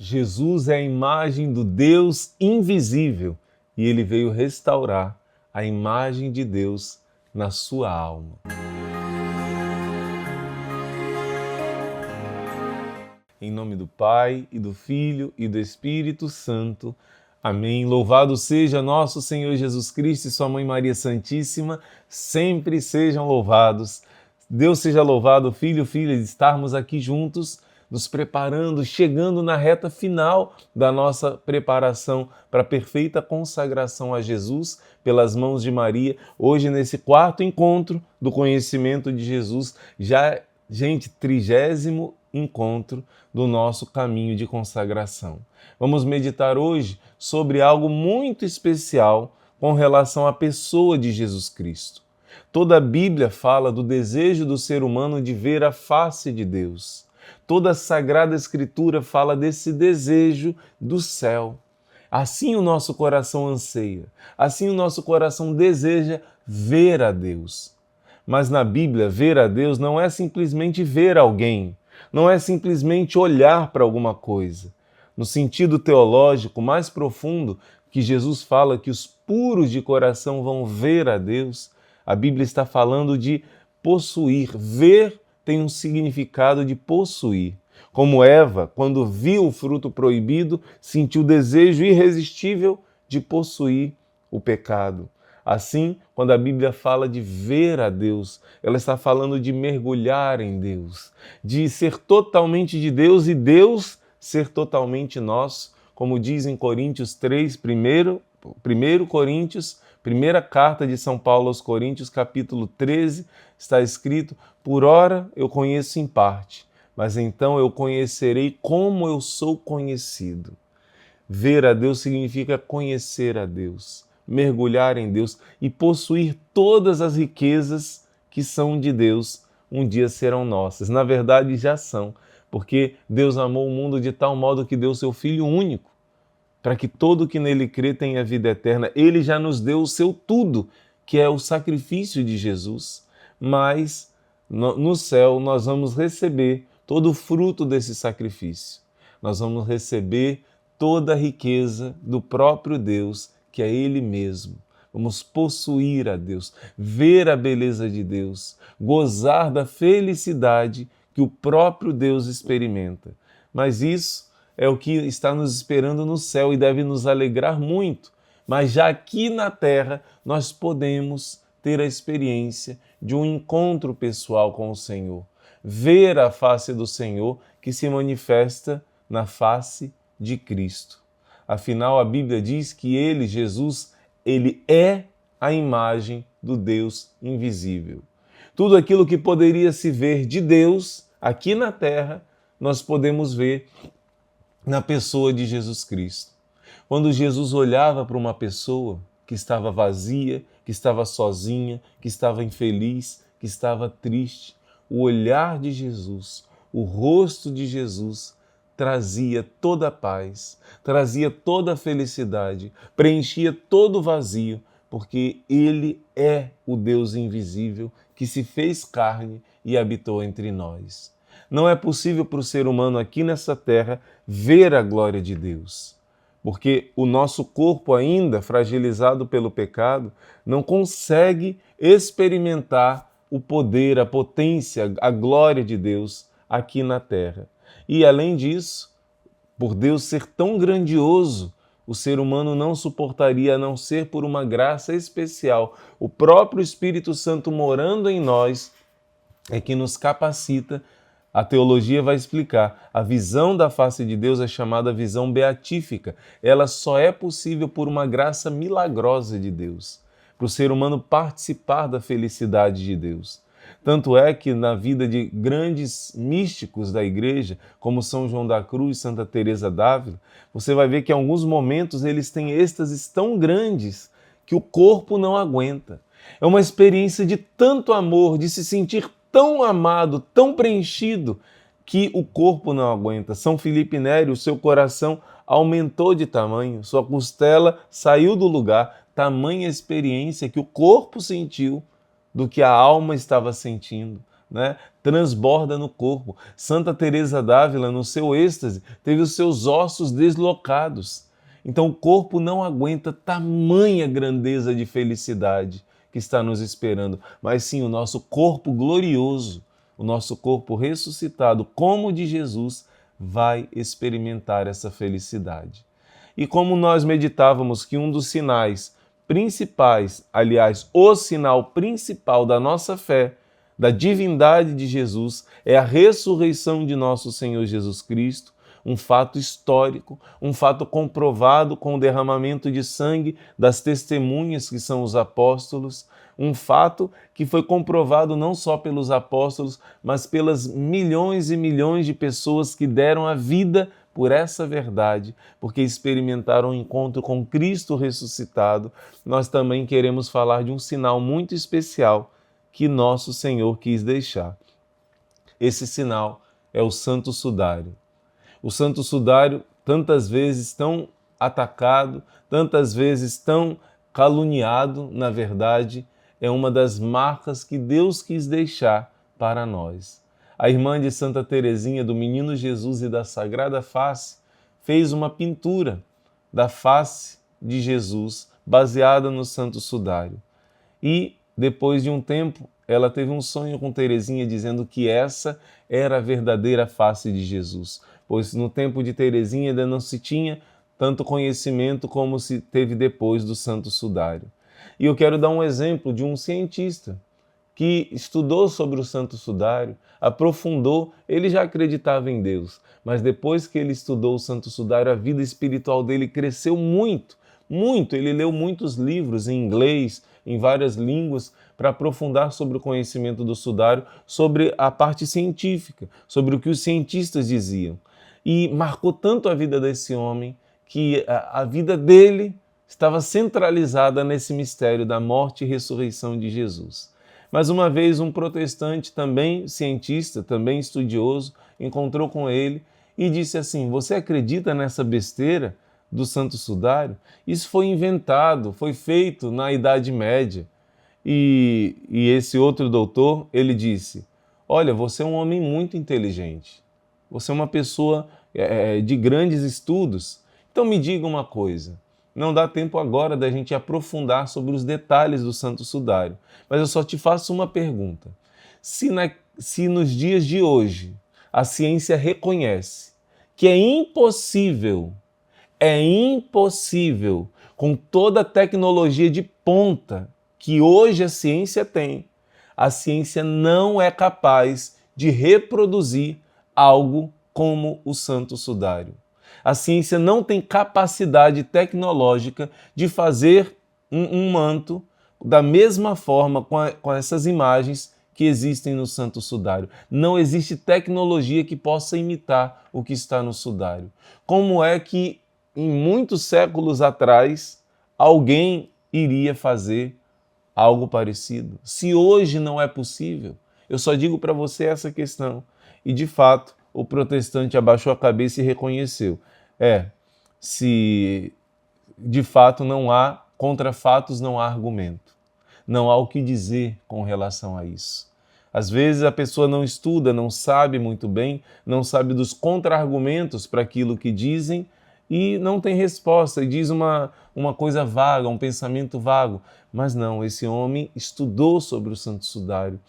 Jesus é a imagem do Deus invisível e ele veio restaurar a imagem de Deus na sua alma. Em nome do Pai, e do Filho, e do Espírito Santo. Amém. Louvado seja nosso Senhor Jesus Cristo e sua Mãe Maria Santíssima, sempre sejam louvados. Deus seja louvado, Filho, Filha, de estarmos aqui juntos, nos preparando, chegando na reta final da nossa preparação para a perfeita consagração a Jesus pelas mãos de Maria. Hoje, nesse quarto encontro do conhecimento de Jesus, já, gente, 30º encontro do nosso caminho de consagração. Vamos meditar hoje sobre algo muito especial com relação à pessoa de Jesus Cristo. Toda a Bíblia fala do desejo do ser humano de ver a face de Deus. Toda a Sagrada Escritura fala desse desejo do céu. Assim o nosso coração anseia, assim o nosso coração deseja ver a Deus. Mas na Bíblia, ver a Deus não é simplesmente ver alguém, não é simplesmente olhar para alguma coisa. No sentido teológico mais profundo, que Jesus fala que os puros de coração vão ver a Deus, a Bíblia está falando de possuir. Ver tem um significado de possuir. Como Eva, quando viu o fruto proibido, sentiu o desejo irresistível de possuir o pecado. Assim, quando a Bíblia fala de ver a Deus, ela está falando de mergulhar em Deus, de ser totalmente de Deus e Deus ser totalmente nosso, como diz em Coríntios 3, 1 Coríntios, primeira carta de São Paulo aos Coríntios, capítulo 13, está escrito: por ora eu conheço em parte, mas então eu conhecerei como eu sou conhecido. Ver a Deus significa conhecer a Deus, mergulhar em Deus e possuir todas as riquezas que são de Deus, um dia serão nossas. Na verdade, já são, porque Deus amou o mundo de tal modo que deu seu Filho único, para que todo que nele crê tenha vida eterna. Ele já nos deu o seu tudo, que é o sacrifício de Jesus. Mas no céu nós vamos receber todo o fruto desse sacrifício. Nós vamos receber toda a riqueza do próprio Deus, que é Ele mesmo. Vamos possuir a Deus, ver a beleza de Deus, gozar da felicidade que o próprio Deus experimenta. Mas isso é o que está nos esperando no céu e deve nos alegrar muito. Mas já aqui na terra nós podemos ter a experiência de um encontro pessoal com o Senhor. Ver a face do Senhor que se manifesta na face de Cristo. Afinal, a Bíblia diz que Ele, Jesus, Ele é a imagem do Deus invisível. Tudo aquilo que poderia se ver de Deus aqui na terra, nós podemos ver na pessoa de Jesus Cristo. Quando Jesus olhava para uma pessoa que estava vazia, que estava sozinha, que estava infeliz, que estava triste, o olhar de Jesus, o rosto de Jesus trazia toda a paz, trazia toda a felicidade, preenchia todo o vazio, porque Ele é o Deus invisível que se fez carne e habitou entre nós. Não é possível para o ser humano aqui nessa terra ver a glória de Deus, porque o nosso corpo, ainda fragilizado pelo pecado, não consegue experimentar o poder, a potência, a glória de Deus aqui na terra. E além disso, por Deus ser tão grandioso, o ser humano não suportaria a não ser por uma graça especial. O próprio Espírito Santo morando em nós é que nos capacita. A teologia vai explicar. A visão da face de Deus é chamada visão beatífica. Ela só é possível por uma graça milagrosa de Deus, para o ser humano participar da felicidade de Deus. Tanto é que na vida de grandes místicos da igreja, como São João da Cruz, Santa Teresa d'Ávila, você vai ver que em alguns momentos eles têm êxtases tão grandes que o corpo não aguenta. É uma experiência de tanto amor, de se sentir tão amado, tão preenchido, que o corpo não aguenta. São Filipe Neri, o seu coração aumentou de tamanho, sua costela saiu do lugar, tamanha experiência que o corpo sentiu do que a alma estava sentindo né, transborda no corpo. Santa Teresa d'Ávila, no seu êxtase, teve os seus ossos deslocados. Então o corpo não aguenta tamanha grandeza de felicidade que está nos esperando, mas sim o nosso corpo glorioso, o nosso corpo ressuscitado, como o de Jesus, vai experimentar essa felicidade. E como nós meditávamos que um dos sinais principais, aliás, o sinal principal da nossa fé, da divindade de Jesus, é a ressurreição de nosso Senhor Jesus Cristo, um fato histórico, um fato comprovado com o derramamento de sangue das testemunhas que são os apóstolos, um fato que foi comprovado não só pelos apóstolos, mas pelas milhões e milhões de pessoas que deram a vida por essa verdade, porque experimentaram o encontro com Cristo ressuscitado. Nós também queremos falar de um sinal muito especial que nosso Senhor quis deixar. Esse sinal é o Santo Sudário. O Santo Sudário, tantas vezes tão atacado, tantas vezes tão caluniado, na verdade, é uma das marcas que Deus quis deixar para nós. A irmã de Santa Teresinha do Menino Jesus e da Sagrada Face fez uma pintura da face de Jesus baseada no Santo Sudário. E, depois de um tempo, ela teve um sonho com Teresinha dizendo que essa era a verdadeira face de Jesus, pois no tempo de Teresinha ainda não se tinha tanto conhecimento como se teve depois do Santo Sudário. E eu quero dar um exemplo de um cientista que estudou sobre o Santo Sudário, aprofundou, ele já acreditava em Deus, mas depois que ele estudou o Santo Sudário, a vida espiritual dele cresceu muito, muito. Ele leu muitos livros em inglês, em várias línguas, para aprofundar sobre o conhecimento do Sudário, sobre a parte científica, sobre o que os cientistas diziam. E marcou tanto a vida desse homem que a vida dele estava centralizada nesse mistério da morte e ressurreição de Jesus. Mas uma vez um protestante, também cientista, também estudioso, encontrou com ele e disse assim: você acredita nessa besteira do Santo Sudário? Isso foi inventado, foi feito na Idade Média. E esse outro doutor, ele disse: olha, você é um homem muito inteligente, você é uma pessoa de grandes estudos, então me diga uma coisa, não dá tempo agora da gente aprofundar sobre os detalhes do Santo Sudário, mas eu só te faço uma pergunta. Se nos dias de hoje a ciência reconhece que é impossível, com toda a tecnologia de ponta que hoje a ciência tem, a ciência não é capaz de reproduzir algo como o Santo Sudário. A ciência não tem capacidade tecnológica de fazer um manto da mesma forma com essas imagens que existem no Santo Sudário. Não existe tecnologia que possa imitar o que está no Sudário. Como é que em muitos séculos atrás alguém iria fazer algo parecido? Se hoje não é possível, eu só digo para você essa questão. E de fato, o protestante abaixou a cabeça e reconheceu. Se de fato não há, contra fatos não há argumento. Não há o que dizer com relação a isso. Às vezes a pessoa não estuda, não sabe muito bem, não sabe dos contra-argumentos para aquilo que dizem e não tem resposta, e diz uma coisa vaga, um pensamento vago. Mas não, esse homem estudou sobre o Santo Sudário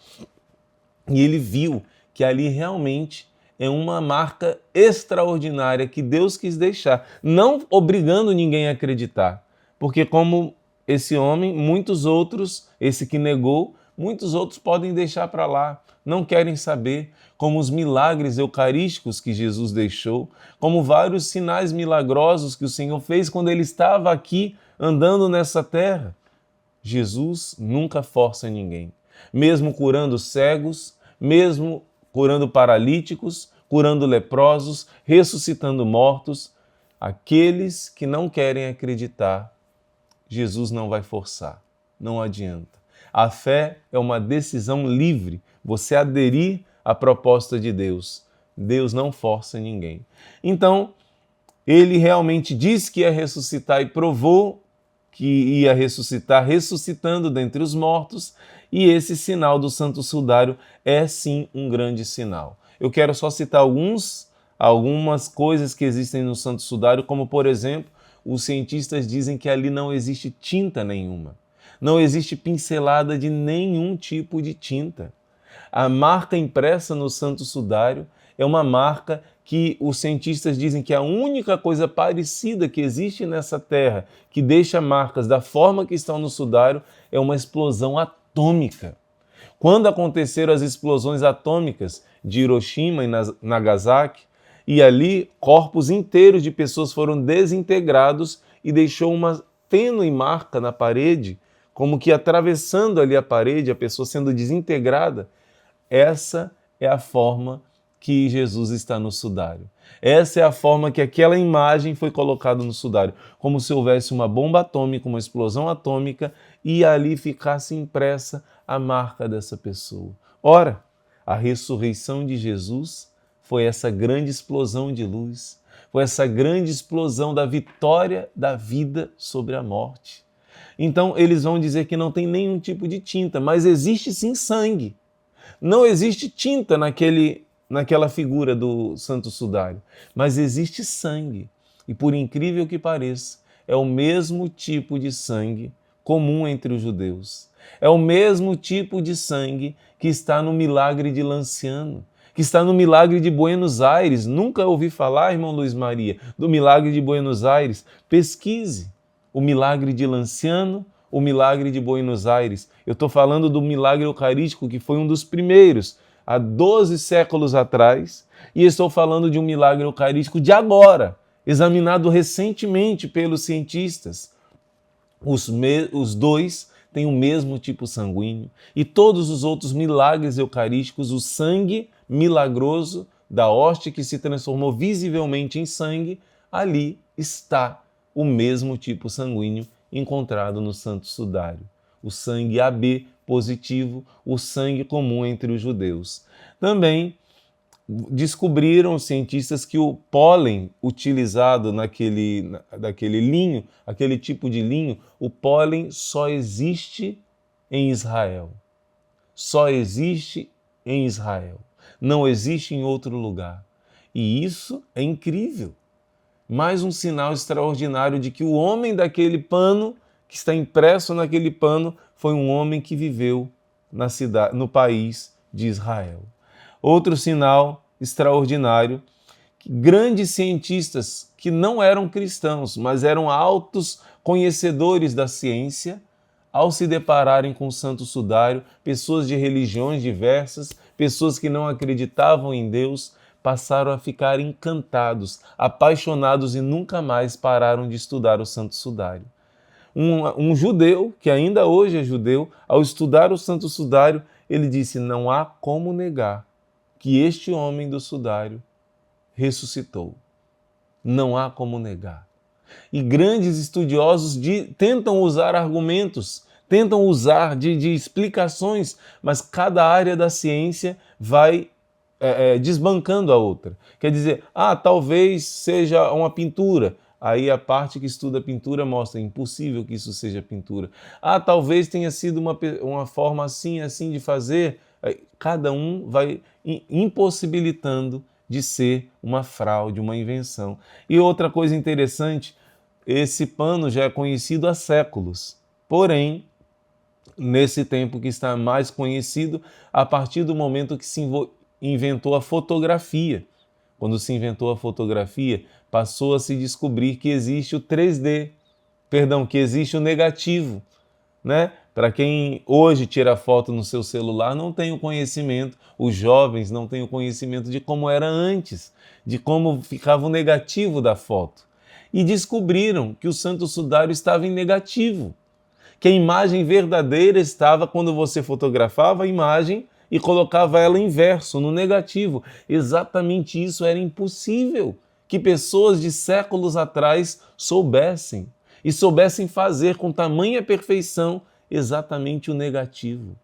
e ele viu que ali realmente é uma marca extraordinária que Deus quis deixar, não obrigando ninguém a acreditar, porque como esse homem, muitos outros, esse que negou, muitos outros podem deixar para lá, não querem saber, como os milagres eucarísticos que Jesus deixou, como vários sinais milagrosos que o Senhor fez quando ele estava aqui andando nessa terra. Jesus nunca força ninguém, mesmo curando cegos, mesmo curando paralíticos, curando leprosos, ressuscitando mortos, aqueles que não querem acreditar, Jesus não vai forçar, não adianta. A fé é uma decisão livre, você aderir à proposta de Deus. Deus não força ninguém. Então, ele realmente disse que ia ressuscitar e provou que ia ressuscitar, ressuscitando dentre os mortos, e esse sinal do Santo Sudário é sim um grande sinal. Eu quero só citar algumas coisas que existem no Santo Sudário, como por exemplo, os cientistas dizem que ali não existe tinta nenhuma, não existe pincelada de nenhum tipo de tinta. A marca impressa no Santo Sudário é uma marca que os cientistas dizem que a única coisa parecida que existe nessa Terra que deixa marcas da forma que estão no Sudário é uma explosão atômica. Quando aconteceram as explosões atômicas de Hiroshima e Nagasaki, e ali corpos inteiros de pessoas foram desintegrados e deixou uma tênue marca na parede, como que atravessando ali a parede, a pessoa sendo desintegrada. Essa é a forma que Jesus está no sudário. Essa é a forma que aquela imagem foi colocada no sudário, como se houvesse uma bomba atômica, uma explosão atômica, e ali ficasse impressa a marca dessa pessoa. Ora, a ressurreição de Jesus foi essa grande explosão de luz, foi essa grande explosão da vitória da vida sobre a morte. Então, eles vão dizer que não tem nenhum tipo de tinta, mas existe sim sangue. Não existe tinta naquela figura do Santo Sudário, mas existe sangue. E por incrível que pareça, é o mesmo tipo de sangue comum entre os judeus. É o mesmo tipo de sangue que está no milagre de Lanciano, que está no milagre de Buenos Aires. Nunca ouvi falar, irmão Luiz Maria, do milagre de Buenos Aires. Pesquise o milagre de Lanciano, o milagre de Buenos Aires. Eu estou falando do milagre eucarístico, que foi um dos primeiros, há 12 séculos atrás, e estou falando de um milagre eucarístico de agora, examinado recentemente pelos cientistas. Os dois têm o mesmo tipo sanguíneo, e todos os outros milagres eucarísticos, o sangue milagroso da hóstia que se transformou visivelmente em sangue, ali está o mesmo tipo sanguíneo encontrado no Santo Sudário. O sangue AB positivo, o sangue comum entre os judeus. Também descobriram os cientistas que o pólen utilizado daquele linho, aquele tipo de linho, o pólen só existe em Israel. Só existe em Israel. Não existe em outro lugar. E isso é incrível. Mais um sinal extraordinário de que o homem daquele pano, que está impresso naquele pano, foi um homem que viveu no país de Israel. Outro sinal extraordinário, que grandes cientistas que não eram cristãos, mas eram altos conhecedores da ciência, ao se depararem com o Santo Sudário, pessoas de religiões diversas, pessoas que não acreditavam em Deus, passaram a ficar encantados, apaixonados e nunca mais pararam de estudar o Santo Sudário. Um judeu, que ainda hoje é judeu, ao estudar o Santo Sudário, ele disse: não há como negar que este homem do Sudário ressuscitou. Não há como negar. E grandes estudiosos tentam usar argumentos, tentam usar de explicações, mas cada área da ciência vai desbancando a outra. Quer dizer, talvez seja uma pintura. Aí a parte que estuda pintura mostra, impossível que isso seja pintura. Talvez tenha sido uma forma assim de fazer. Cada um vai impossibilitando de ser uma fraude, uma invenção. E outra coisa interessante, esse pano já é conhecido há séculos. Porém, nesse tempo que está mais conhecido, a partir do momento que se inventou a fotografia. Quando se inventou a fotografia, passou a se descobrir que existe o 3D, que existe o negativo, né? Para quem hoje tira foto no seu celular, não tem o conhecimento, os jovens não têm o conhecimento de como era antes, de como ficava o negativo da foto. E descobriram que o Santo Sudário estava em negativo, que a imagem verdadeira estava quando você fotografava a imagem e colocava ela em verso, no negativo. Exatamente isso era impossível que pessoas de séculos atrás soubessem fazer com tamanha perfeição exatamente o negativo.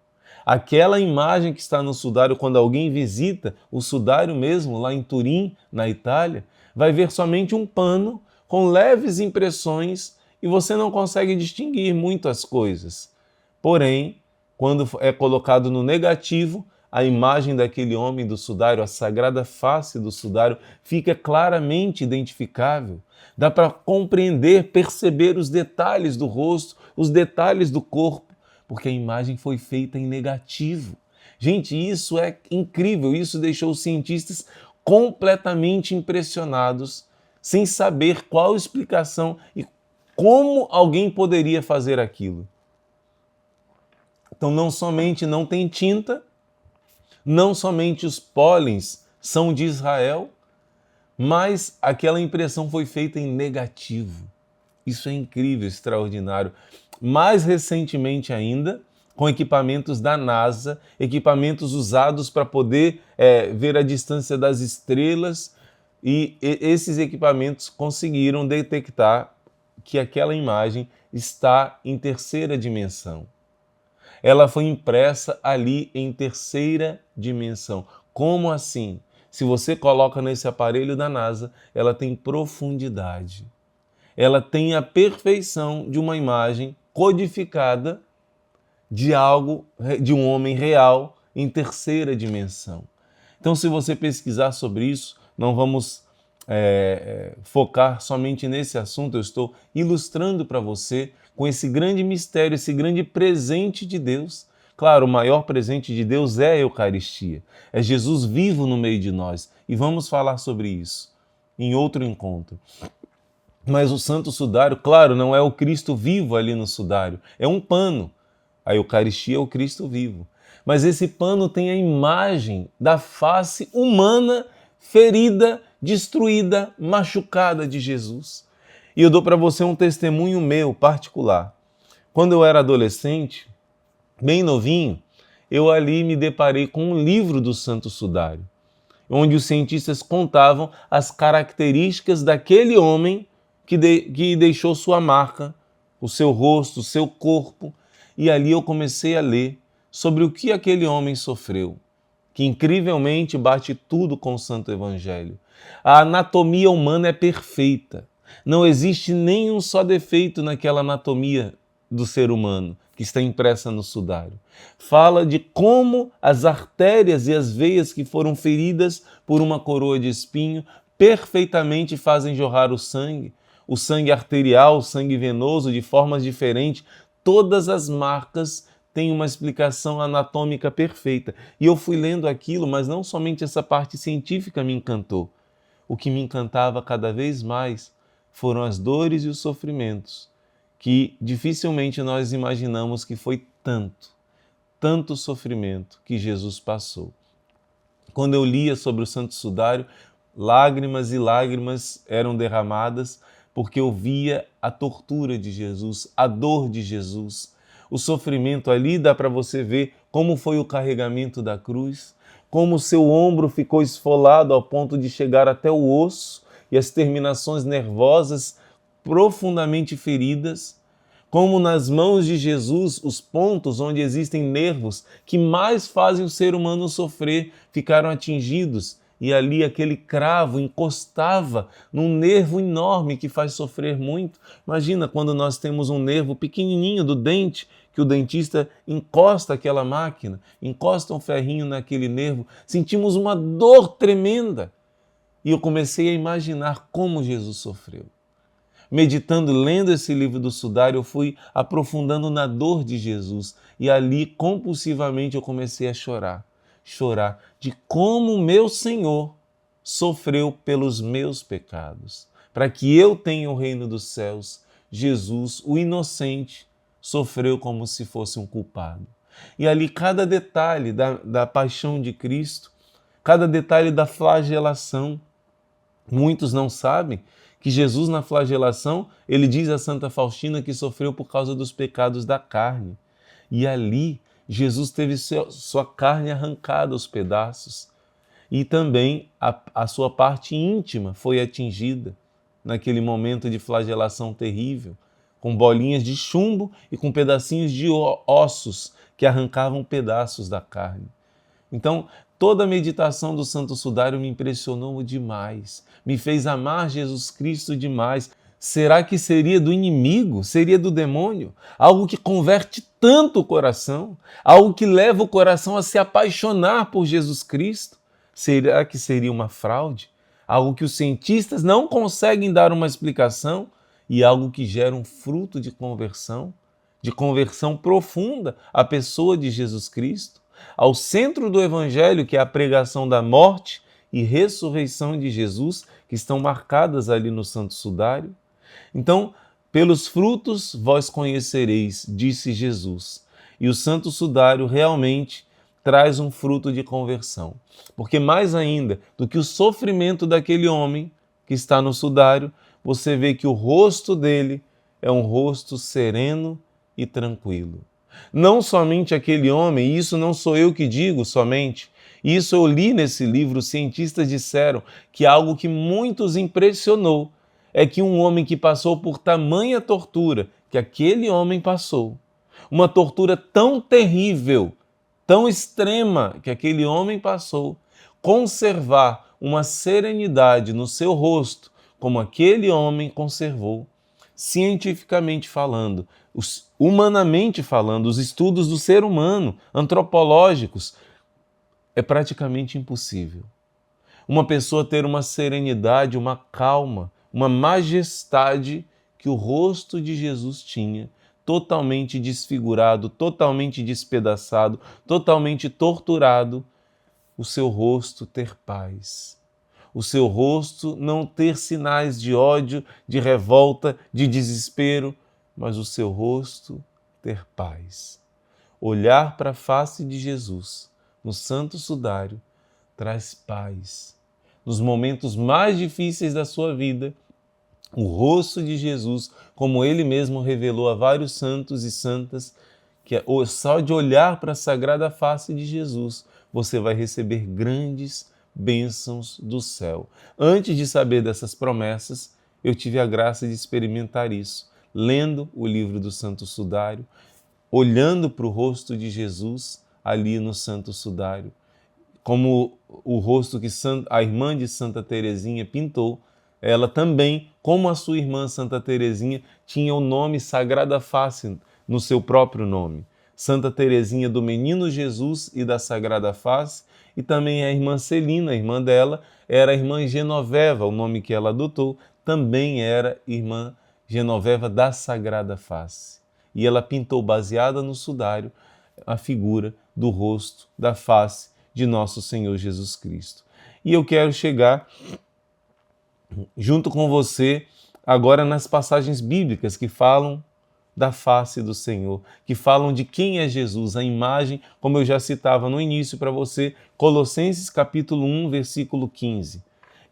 Aquela imagem que está no sudário, quando alguém visita o sudário mesmo, lá em Turim, na Itália, vai ver somente um pano com leves impressões e você não consegue distinguir muito as coisas. Porém, quando é colocado no negativo, a imagem daquele homem do sudário, a sagrada face do sudário, fica claramente identificável. Dá para compreender, perceber os detalhes do rosto, os detalhes do corpo, porque a imagem foi feita em negativo. Gente, isso é incrível, isso deixou os cientistas completamente impressionados, sem saber qual explicação e como alguém poderia fazer aquilo. Então, não somente não tem tinta, não somente os pólens são de Israel, mas aquela impressão foi feita em negativo. Isso é incrível, extraordinário. Mais recentemente ainda, com equipamentos da NASA, equipamentos usados para poder ver a distância das estrelas, e esses equipamentos conseguiram detectar que aquela imagem está em terceira dimensão. Ela foi impressa ali em terceira dimensão. Como assim? Se você coloca nesse aparelho da NASA, ela tem profundidade. Ela tem a perfeição de uma imagem codificada de algo, de um homem real em terceira dimensão. Então, se você pesquisar sobre isso, não vamos focar somente nesse assunto, eu estou ilustrando para você com esse grande mistério, esse grande presente de Deus. Claro, o maior presente de Deus é a Eucaristia, é Jesus vivo no meio de nós. E vamos falar sobre isso em outro encontro. Mas o Santo Sudário, claro, não é o Cristo vivo ali no sudário, é um pano. A Eucaristia é o Cristo vivo. Mas esse pano tem a imagem da face humana, ferida, destruída, machucada de Jesus. E eu dou para você um testemunho meu particular. Quando eu era adolescente, bem novinho, eu ali me deparei com um livro do Santo Sudário, onde os cientistas contavam as características daquele homem que deixou sua marca, o seu rosto, o seu corpo. E ali eu comecei a ler sobre o que aquele homem sofreu, que incrivelmente bate tudo com o Santo Evangelho. A anatomia humana é perfeita. Não existe nenhum só defeito naquela anatomia do ser humano que está impressa no sudário. Fala de como as artérias e as veias que foram feridas por uma coroa de espinho perfeitamente fazem jorrar o sangue arterial, o sangue venoso de formas diferentes. Todas as marcas têm uma explicação anatômica perfeita. E eu fui lendo aquilo, mas não somente essa parte científica me encantou. O que me encantava cada vez mais foram as dores e os sofrimentos, que dificilmente nós imaginamos que foi tanto sofrimento que Jesus passou. Quando eu lia sobre o Santo Sudário, lágrimas e lágrimas eram derramadas, porque eu via a tortura de Jesus, a dor de Jesus. O sofrimento ali dá para você ver como foi o carregamento da cruz, como o seu ombro ficou esfolado ao ponto de chegar até o osso e as terminações nervosas profundamente feridas, como nas mãos de Jesus os pontos onde existem nervos que mais fazem o ser humano sofrer ficaram atingidos, e ali aquele cravo encostava num nervo enorme que faz sofrer muito. Imagina quando nós temos um nervo pequenininho do dente, que o dentista encosta aquela máquina, encosta um ferrinho naquele nervo, sentimos uma dor tremenda. E eu comecei a imaginar como Jesus sofreu. Meditando, lendo esse livro do Sudário, eu fui aprofundando na dor de Jesus. E ali, compulsivamente, eu comecei a chorar de como o meu Senhor sofreu pelos meus pecados. Para que eu tenha o reino dos céus, Jesus, o inocente, sofreu como se fosse um culpado. E ali cada detalhe da paixão de Cristo, cada detalhe da flagelação. Muitos não sabem que Jesus, na flagelação, ele diz a Santa Faustina que sofreu por causa dos pecados da carne. E ali, Jesus teve sua carne arrancada aos pedaços. E também a sua parte íntima foi atingida naquele momento de flagelação terrível, com bolinhas de chumbo e com pedacinhos de ossos que arrancavam pedaços da carne. Então, toda a meditação do Santo Sudário me impressionou demais, me fez amar Jesus Cristo demais. Será que seria do inimigo? Seria do demônio? Algo que converte tanto o coração? Algo que leva o coração a se apaixonar por Jesus Cristo? Será que seria uma fraude? Algo que os cientistas não conseguem dar uma explicação e algo que gera um fruto de conversão profunda à pessoa de Jesus Cristo, ao centro do Evangelho, que é a pregação da morte e ressurreição de Jesus, que estão marcadas ali no Santo Sudário. Então, pelos frutos vós conhecereis, disse Jesus. E o Santo Sudário realmente traz um fruto de conversão. Porque mais ainda do que o sofrimento daquele homem que está no sudário, você vê que o rosto dele é um rosto sereno e tranquilo. Não somente aquele homem, e isso não sou eu que digo somente, isso eu li nesse livro, os cientistas disseram que algo que muitos impressionou é que um homem que passou por tamanha tortura que aquele homem passou, uma tortura tão terrível, tão extrema que aquele homem passou, conservar uma serenidade no seu rosto, como aquele homem conservou, cientificamente falando, humanamente falando, os estudos do ser humano, antropológicos, é praticamente impossível. Uma pessoa ter uma serenidade, uma calma, uma majestade que o rosto de Jesus tinha, totalmente desfigurado, totalmente despedaçado, totalmente torturado, o seu rosto ter paz. O seu rosto não ter sinais de ódio, de revolta, de desespero, mas o seu rosto ter paz. Olhar para a face de Jesus no Santo Sudário traz paz. Nos momentos mais difíceis da sua vida, o rosto de Jesus, como ele mesmo revelou a vários santos e santas, que só de olhar para a sagrada face de Jesus, você vai receber grandes bênçãos do céu. Antes de saber dessas promessas, eu tive a graça de experimentar isso, lendo o livro do Santo Sudário, olhando para o rosto de Jesus ali no Santo Sudário, como o rosto que a irmã de Santa Teresinha pintou. Ela também, como a sua irmã Santa Teresinha, tinha o nome Sagrada Face no seu próprio nome. Santa Teresinha do Menino Jesus e da Sagrada Face, e também a irmã Celina, a irmã dela, era a irmã Genoveva, o nome que ela adotou, também era irmã Genoveva da Sagrada Face. E ela pintou, baseada no sudário, a figura do rosto, da face de nosso Senhor Jesus Cristo. E eu quero chegar junto com você agora nas passagens bíblicas que falam da face do Senhor, que falam de quem é Jesus, a imagem, como eu já citava no início para você, Colossenses capítulo 1, versículo 15.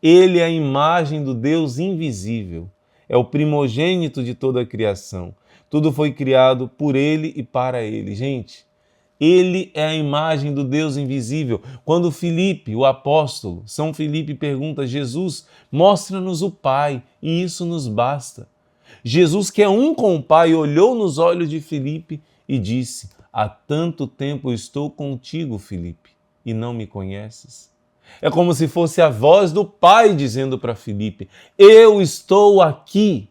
Ele é a imagem do Deus invisível, é o primogênito de toda a criação. Tudo foi criado por ele e para ele. Gente, ele é a imagem do Deus invisível. Quando Filipe, o apóstolo, São Filipe pergunta a Jesus, mostra-nos o Pai, e isso nos basta. Jesus, que é um com o Pai, olhou nos olhos de Filipe e disse, há tanto tempo eu estou contigo, Filipe, e não me conheces? É como se fosse a voz do Pai dizendo para Filipe, eu estou aqui.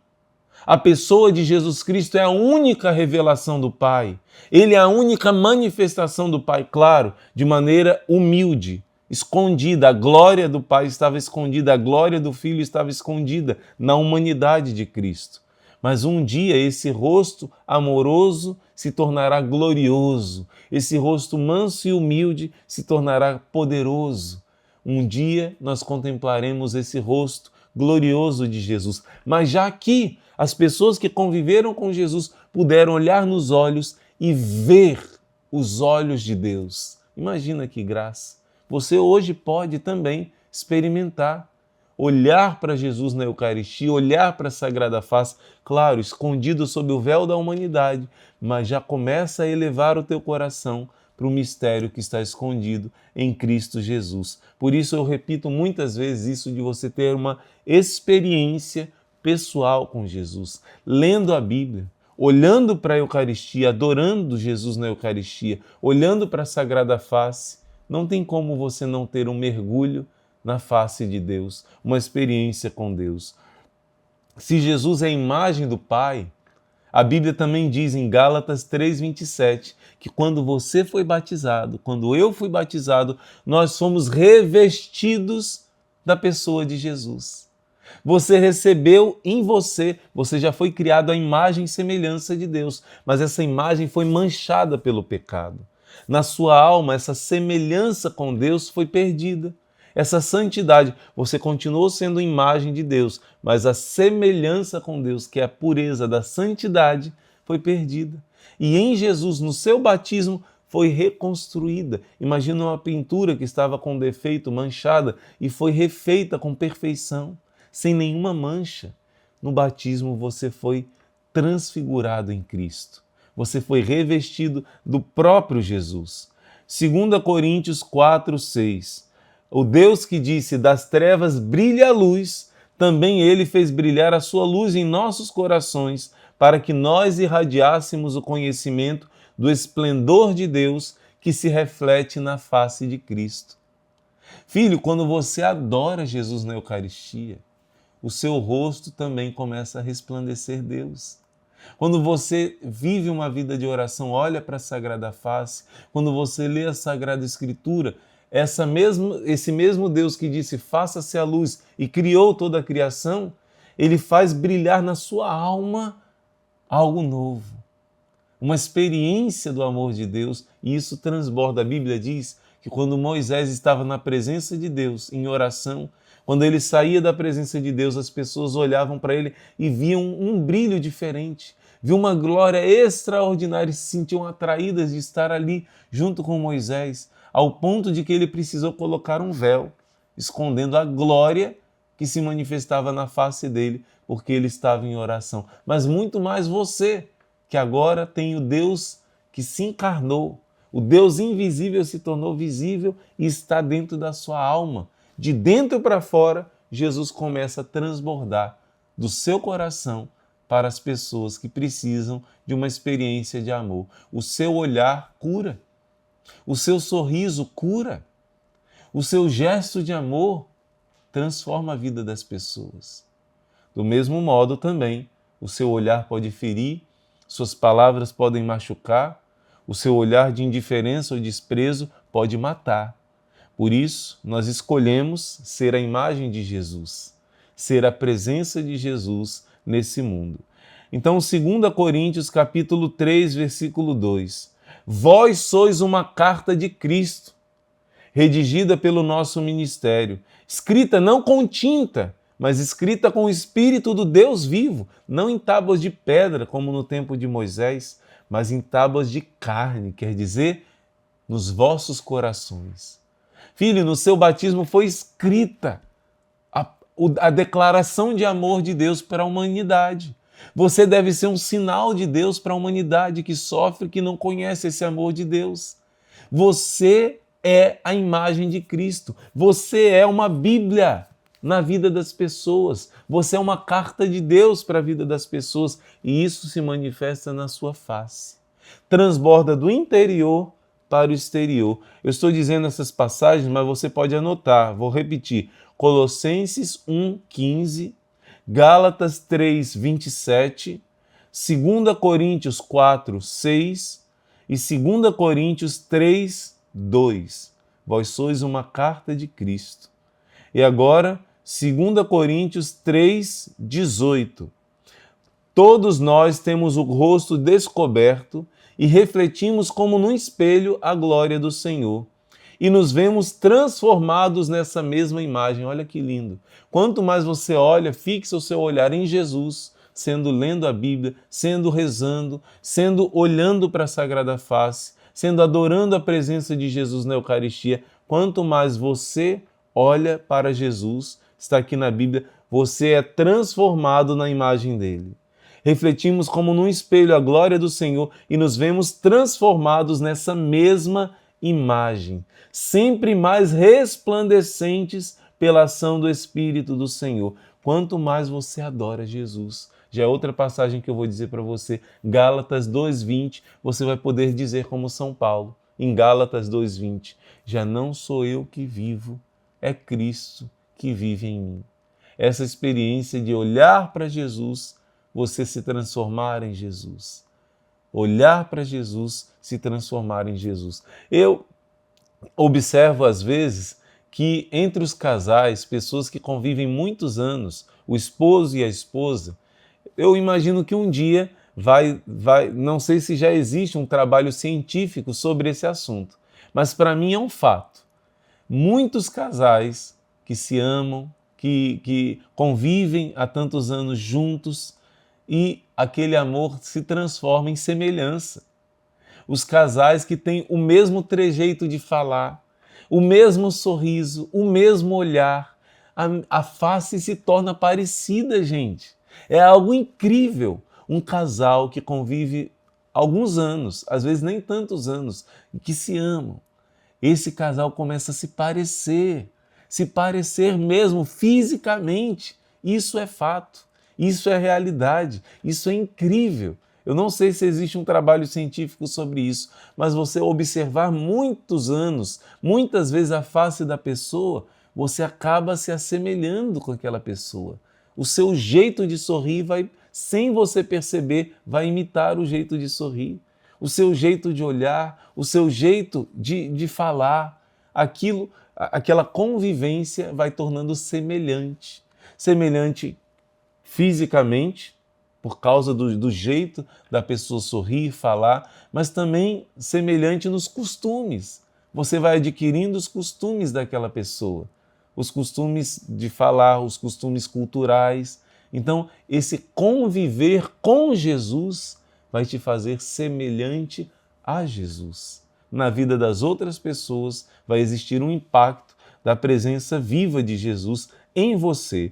A pessoa de Jesus Cristo é a única revelação do Pai. Ele é a única manifestação do Pai, claro, de maneira humilde, escondida. A glória do Pai estava escondida, a glória do Filho estava escondida na humanidade de Cristo. Mas um dia esse rosto amoroso se tornará glorioso, esse rosto manso e humilde se tornará poderoso. Um dia nós contemplaremos esse rosto glorioso de Jesus. Mas já aqui, as pessoas que conviveram com Jesus puderam olhar nos olhos e ver os olhos de Deus. Imagina que graça! Você hoje pode também experimentar, olhar para Jesus na Eucaristia, olhar para a Sagrada Face, claro, escondido sob o véu da humanidade, mas já começa a elevar o teu coração para o mistério que está escondido em Cristo Jesus. Por isso eu repito muitas vezes isso de você ter uma experiência pessoal com Jesus, lendo a Bíblia, olhando para a Eucaristia, adorando Jesus na Eucaristia, olhando para a Sagrada Face. Não tem como você não ter um mergulho na face de Deus, uma experiência com Deus. Se Jesus é a imagem do Pai, a Bíblia também diz em Gálatas 3:27 que quando você foi batizado, quando eu fui batizado, nós fomos revestidos da pessoa de Jesus. Você recebeu em você, você já foi criado à imagem e semelhança de Deus, mas essa imagem foi manchada pelo pecado. Na sua alma, essa semelhança com Deus foi perdida. Essa santidade, você continuou sendo imagem de Deus, mas a semelhança com Deus, que é a pureza da santidade, foi perdida. E em Jesus, no seu batismo, foi reconstruída. Imagina uma pintura que estava com defeito, manchada, e foi refeita com perfeição, sem nenhuma mancha. No batismo você foi transfigurado em Cristo. Você foi revestido do próprio Jesus. 2 Coríntios 4:6. O Deus que disse: das trevas brilha a luz, também Ele fez brilhar a sua luz em nossos corações, para que nós irradiássemos o conhecimento do esplendor de Deus que se reflete na face de Cristo. Filho, quando você adora Jesus na Eucaristia, o seu rosto também começa a resplandecer Deus. Quando você vive uma vida de oração, olha para a Sagrada Face, quando você lê a Sagrada Escritura, esse mesmo Deus que disse faça-se a luz e criou toda a criação, ele faz brilhar na sua alma algo novo, uma experiência do amor de Deus, e isso transborda. A Bíblia diz que quando Moisés estava na presença de Deus em oração, quando ele saía da presença de Deus, as pessoas olhavam para ele e viam um brilho diferente, viam uma glória extraordinária e se sentiam atraídas de estar ali junto com Moisés, ao ponto de que ele precisou colocar um véu, escondendo a glória que se manifestava na face dele, porque ele estava em oração. Mas muito mais você, que agora tem o Deus que se encarnou, o Deus invisível se tornou visível e está dentro da sua alma. De dentro para fora, Jesus começa a transbordar do seu coração para as pessoas que precisam de uma experiência de amor. O seu olhar cura, o seu sorriso cura, o seu gesto de amor transforma a vida das pessoas. Do mesmo modo também, o seu olhar pode ferir, suas palavras podem machucar, o seu olhar de indiferença ou desprezo pode matar. Por isso, nós escolhemos ser a imagem de Jesus, ser a presença de Jesus nesse mundo. Então, 2 Coríntios capítulo 3, versículo 2. Vós sois uma carta de Cristo, redigida pelo nosso ministério, escrita não com tinta, mas escrita com o Espírito do Deus vivo, não em tábuas de pedra, como no tempo de Moisés, mas em tábuas de carne, quer dizer, nos vossos corações. Filho, no seu batismo foi escrita a declaração de amor de Deus para a humanidade. Você deve ser um sinal de Deus para a humanidade que sofre, que não conhece esse amor de Deus. Você é a imagem de Cristo. Você é uma Bíblia na vida das pessoas. Você é uma carta de Deus para a vida das pessoas e isso se manifesta na sua face. Transborda do interior para o exterior. Eu estou dizendo essas passagens, mas você pode anotar. Vou repetir. Colossenses 1:15, Gálatas 3:27, 2 Coríntios 4:6 e 2 Coríntios 3:2. Vós sois uma carta de Cristo. E agora, 2 Coríntios 3:18. Todos nós temos o rosto descoberto e refletimos como num espelho a glória do Senhor. E nos vemos transformados nessa mesma imagem. Olha que lindo. Quanto mais você olha, fixa o seu olhar em Jesus, sendo lendo a Bíblia, sendo rezando, sendo olhando para a Sagrada Face, sendo adorando a presença de Jesus na Eucaristia. Quanto mais você olha para Jesus, está aqui na Bíblia, você é transformado na imagem dele. Refletimos como num espelho a glória do Senhor e nos vemos transformados nessa mesma imagem, sempre mais resplandecentes pela ação do Espírito do Senhor. Quanto mais você adora Jesus. Já é outra passagem que eu vou dizer para você, Gálatas 2:20, você vai poder dizer como São Paulo, em Gálatas 2:20, já não sou eu que vivo, é Cristo que vive em mim. essa experiência de olhar para Jesus, você se transformar em Jesus. Olhar para Jesus, se transformar em Jesus. Eu observo às vezes que entre os casais, pessoas que convivem muitos anos, o esposo e a esposa, eu imagino que um dia não sei se já existe um trabalho científico sobre esse assunto, mas para mim é um fato. Muitos casais que se amam, que convivem há tantos anos juntos e aquele amor se transforma em semelhança. Os casais que têm o mesmo trejeito de falar, o mesmo sorriso, o mesmo olhar, a face se torna parecida, gente. É algo incrível. Um casal que convive alguns anos, às vezes nem tantos anos, e que se amam. Esse casal começa a se parecer mesmo fisicamente. Isso é fato, isso é realidade, isso é incrível. Eu não sei se existe um trabalho científico sobre isso, mas você observar muitos anos, muitas vezes a face da pessoa, você acaba se assemelhando com aquela pessoa. O seu jeito de sorrir vai, sem você perceber, vai imitar o jeito de sorrir. O seu jeito de olhar, o seu jeito de falar, aquela convivência vai tornando semelhante. Semelhante fisicamente, por causa do jeito da pessoa sorrir, falar, mas também semelhante nos costumes. Você vai adquirindo os costumes daquela pessoa, os costumes de falar, os costumes culturais. Então, esse conviver com Jesus vai te fazer semelhante a Jesus. Na vida das outras pessoas vai existir um impacto da presença viva de Jesus em você.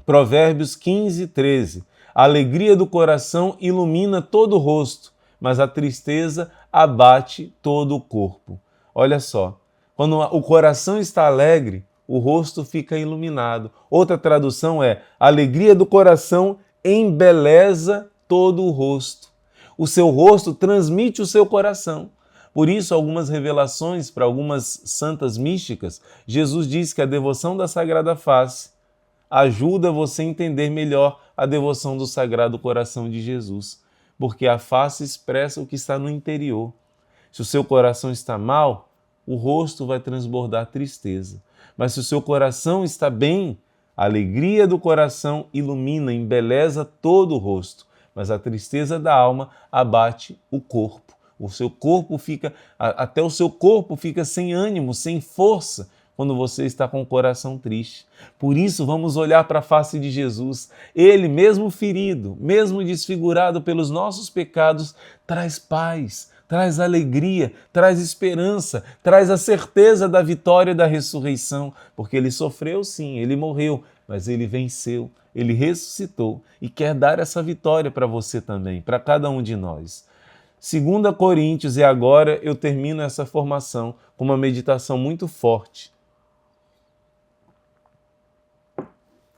Provérbios 15, 13. A alegria do coração ilumina todo o rosto, mas a tristeza abate todo o corpo. Olha só, quando o coração está alegre, o rosto fica iluminado. Outra tradução é: a alegria do coração embeleza todo o rosto. O seu rosto transmite o seu coração. Por isso, algumas revelações para algumas santas místicas, Jesus diz que a devoção da Sagrada Face ajuda você a entender melhor a devoção do Sagrado Coração de Jesus, porque a face expressa o que está no interior. Se o seu coração está mal, o rosto vai transbordar tristeza. Mas se o seu coração está bem, a alegria do coração ilumina, embeleza todo o rosto, mas a tristeza da alma abate o corpo. O seu corpo fica, até o seu corpo fica sem ânimo, sem força, quando você está com o coração triste. Por isso, vamos olhar para a face de Jesus. Ele, mesmo ferido, mesmo desfigurado pelos nossos pecados, traz paz, traz alegria, traz esperança, traz a certeza da vitória e da ressurreição, porque ele sofreu sim, ele morreu, mas ele venceu, ele ressuscitou e quer dar essa vitória para você também, para cada um de nós. 2 Coríntios, e agora eu termino essa formação com uma meditação muito forte.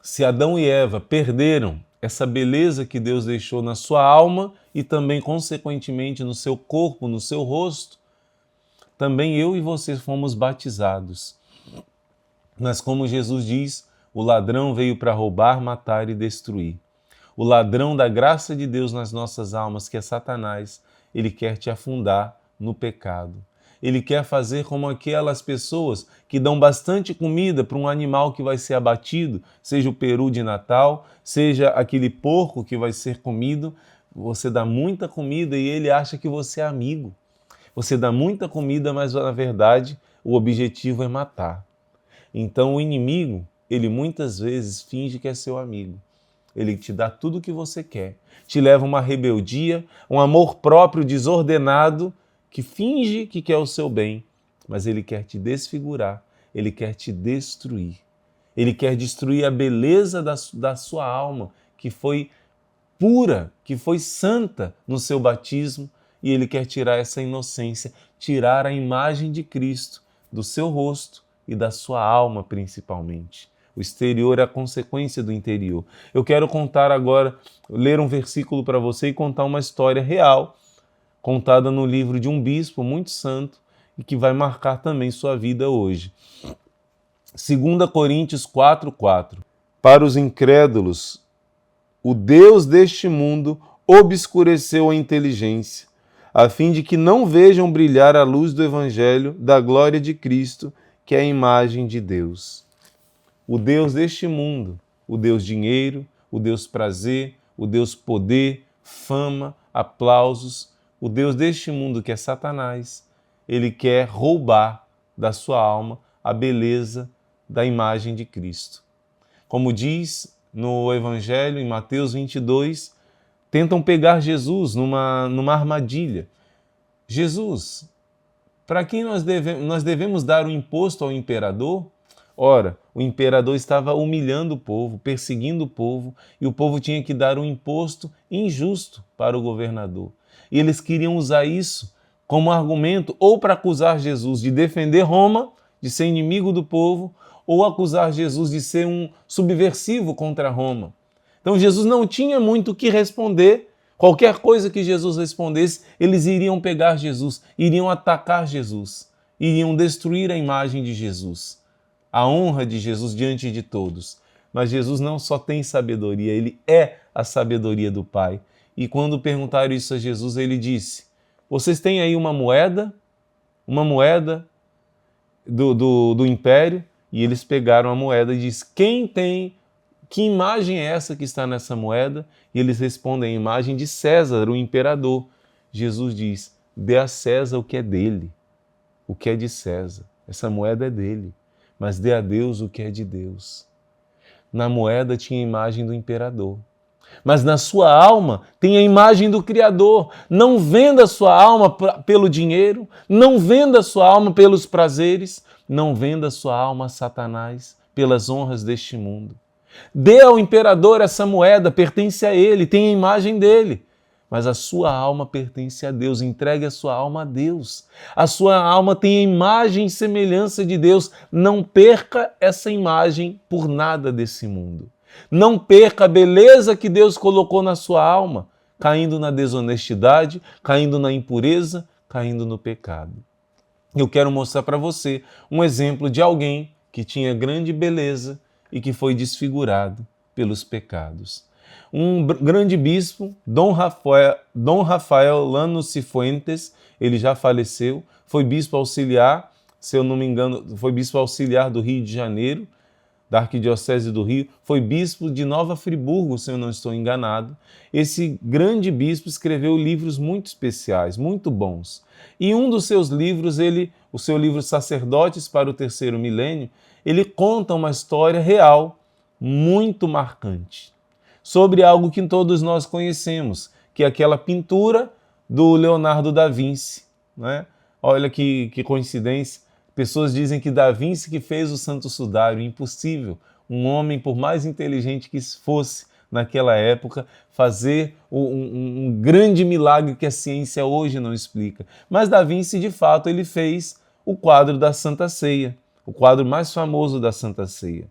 Se Adão e Eva perderam essa beleza que Deus deixou na sua alma e também, consequentemente, no seu corpo, no seu rosto, também eu e você fomos batizados. Mas como Jesus diz, o ladrão veio para roubar, matar e destruir. O ladrão da graça de Deus nas nossas almas, que é Satanás, ele quer te afundar no pecado. Ele quer fazer como aquelas pessoas que dão bastante comida para um animal que vai ser abatido, seja o peru de Natal, seja aquele porco que vai ser comido. Você dá muita comida e ele acha que você é amigo. Você dá muita comida, mas na verdade o objetivo é matar. Então o inimigo, ele muitas vezes finge que é seu amigo. Ele te dá tudo o que você quer, te leva a uma rebeldia, um amor próprio desordenado, que finge que quer o seu bem, mas ele quer te desfigurar, ele quer te destruir. Ele quer destruir a beleza da sua alma, que foi pura, que foi santa no seu batismo, e ele quer tirar essa inocência, tirar a imagem de Cristo do seu rosto e da sua alma principalmente. O exterior é a consequência do interior. Eu quero contar agora, ler um versículo para você e contar uma história real, contada no livro de um bispo muito santo e que vai marcar também sua vida hoje. 2 Coríntios 4:4. Para os incrédulos, o Deus deste mundo obscureceu a inteligência, a fim de que não vejam brilhar a luz do Evangelho da glória de Cristo, que é a imagem de Deus. O Deus deste mundo, o Deus dinheiro, o Deus prazer, o Deus poder, fama, aplausos, o Deus deste mundo que é Satanás, ele quer roubar da sua alma a beleza da imagem de Cristo. Como diz no Evangelho, em Mateus 22, tentam pegar Jesus numa armadilha. Jesus, para quem nós devemos dar o imposto ao imperador? Ora, o imperador estava humilhando o povo, perseguindo o povo, e o povo tinha que dar um imposto injusto para o governador. E eles queriam usar isso como argumento ou para acusar Jesus de defender Roma, de ser inimigo do povo, ou acusar Jesus de ser um subversivo contra Roma. Então Jesus não tinha muito o que responder. Qualquer coisa que Jesus respondesse, eles iriam pegar Jesus, iriam atacar Jesus, iriam destruir a imagem de Jesus, a honra de Jesus diante de todos. Mas Jesus não só tem sabedoria, ele é a sabedoria do Pai. E quando perguntaram isso a Jesus, ele disse: vocês têm aí uma moeda do império? E eles pegaram a moeda e diz: quem tem? Que imagem é essa que está nessa moeda? E eles respondem: a imagem de César, o imperador. Jesus diz: dê a César o que é dele, o que é de César. Essa moeda é dele, mas dê a Deus o que é de Deus. Na moeda tinha a imagem do imperador, mas na sua alma tem a imagem do Criador. Não venda a sua alma pelo dinheiro, não venda a sua alma pelos prazeres, não venda a sua alma a Satanás pelas honras deste mundo. Dê ao imperador essa moeda, pertence a ele, tem a imagem dele. Mas a sua alma pertence a Deus, entregue a sua alma a Deus. A sua alma tem a imagem e semelhança de Deus. Não perca essa imagem por nada desse mundo. Não perca a beleza que Deus colocou na sua alma, caindo na desonestidade, caindo na impureza, caindo no pecado. Eu quero mostrar para você um exemplo de alguém que tinha grande beleza e que foi desfigurado pelos pecados. Um grande bispo, Dom Rafael Llano Cifuentes, ele já faleceu, foi bispo auxiliar, se eu não me engano, foi bispo auxiliar do Rio de Janeiro, da Arquidiocese do Rio, foi bispo de Nova Friburgo, se eu não estou enganado. Esse grande bispo escreveu livros muito especiais, muito bons. E um dos seus livros, o seu livro Sacerdotes para o Terceiro Milênio, ele conta uma história real, muito marcante, sobre algo que todos nós conhecemos, que é aquela pintura do Leonardo da Vinci, né? Olha que coincidência. Pessoas dizem que Da Vinci que fez o Santo Sudário. Impossível. Um homem, por mais inteligente que fosse naquela época, fazer um grande milagre que a ciência hoje não explica. Mas Da Vinci, de fato, ele fez o quadro da Santa Ceia, o quadro mais famoso da Santa Ceia.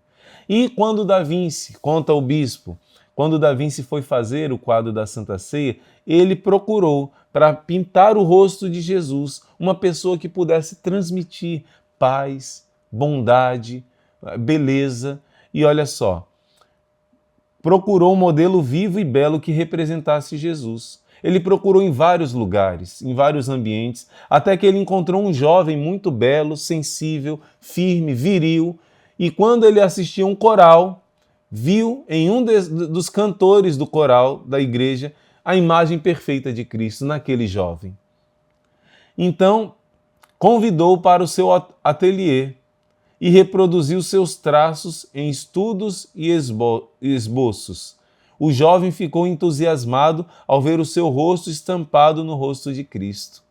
E quando Da Vinci, conta o bispo, quando Da Vinci foi fazer o quadro da Santa Ceia, ele procurou para pintar o rosto de Jesus uma pessoa que pudesse transmitir paz, bondade, beleza. E olha só, procurou um modelo vivo e belo que representasse Jesus. Ele procurou em vários lugares, em vários ambientes, até que ele encontrou um jovem muito belo, sensível, firme, viril. E quando ele assistia um coral, viu em um dos cantores do coral da igreja a imagem perfeita de Cristo naquele jovem. Então, convidou-o para o seu ateliê e reproduziu seus traços em estudos e esboços. O jovem ficou entusiasmado ao ver o seu rosto estampado no rosto de Cristo.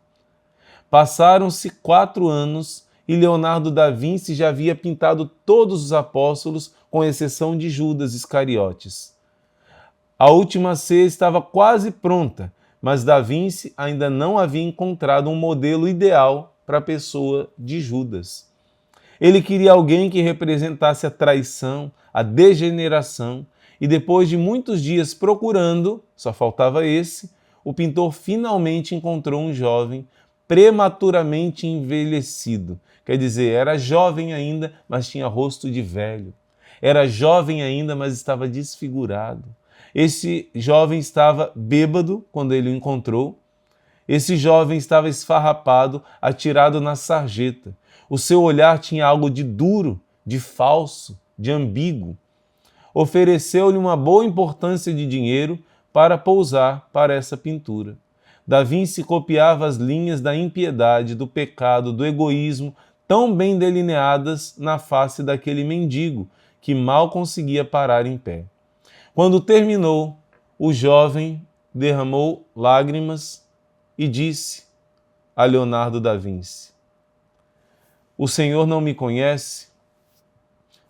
Passaram-se 4 anos e Leonardo da Vinci já havia pintado todos os apóstolos, com exceção de Judas Iscariotes. A última ceia estava quase pronta, mas Da Vinci ainda não havia encontrado um modelo ideal para a pessoa de Judas. Ele queria alguém que representasse a traição, a degeneração, e depois de muitos dias procurando, só faltava esse, o pintor finalmente encontrou um jovem prematuramente envelhecido. Quer dizer, era jovem ainda, mas tinha rosto de velho. Era jovem ainda, mas estava desfigurado. Esse jovem estava bêbado quando ele o encontrou. Esse jovem estava esfarrapado, atirado na sarjeta. O seu olhar tinha algo de duro, de falso, de ambíguo. Ofereceu-lhe uma boa importância de dinheiro para pousar para essa pintura. Da Vinci copiava as linhas da impiedade, do pecado, do egoísmo, tão bem delineadas na face daquele mendigo, que mal conseguia parar em pé. Quando terminou, o jovem derramou lágrimas e disse a Leonardo da Vinci: "O senhor não me conhece?"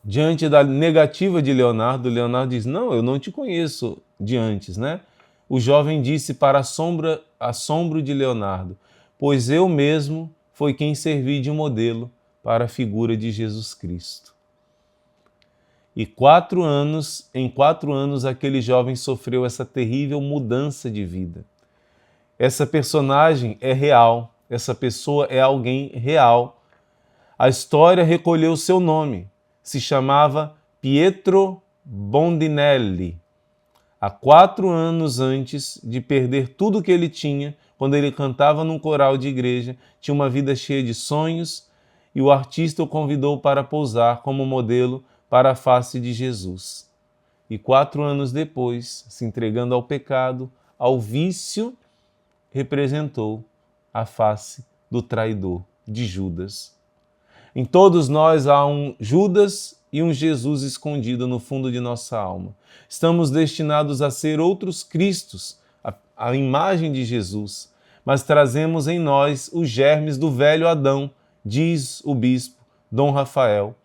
Diante da negativa de Leonardo, Leonardo diz: "Não, eu não te conheço de antes, né?" O jovem disse para assombro de Leonardo: "Pois eu mesmo foi quem servi de modelo para a figura de Jesus Cristo." E em 4 anos, aquele jovem sofreu essa terrível mudança de vida. Essa personagem é real, essa pessoa é alguém real. A história recolheu seu nome. Se chamava Pietro Bondinelli. Há 4 anos antes de perder tudo que ele tinha, quando ele cantava num coral de igreja, tinha uma vida cheia de sonhos, e o artista o convidou para pousar como modelo para a face de Jesus. E 4 anos depois, se entregando ao pecado, ao vício, representou a face do traidor, de Judas. Em todos nós há um Judas e um Jesus escondido no fundo de nossa alma. Estamos destinados a ser outros Cristos, a imagem de Jesus, mas trazemos em nós os germes do velho Adão, diz o bispo Dom Rafael.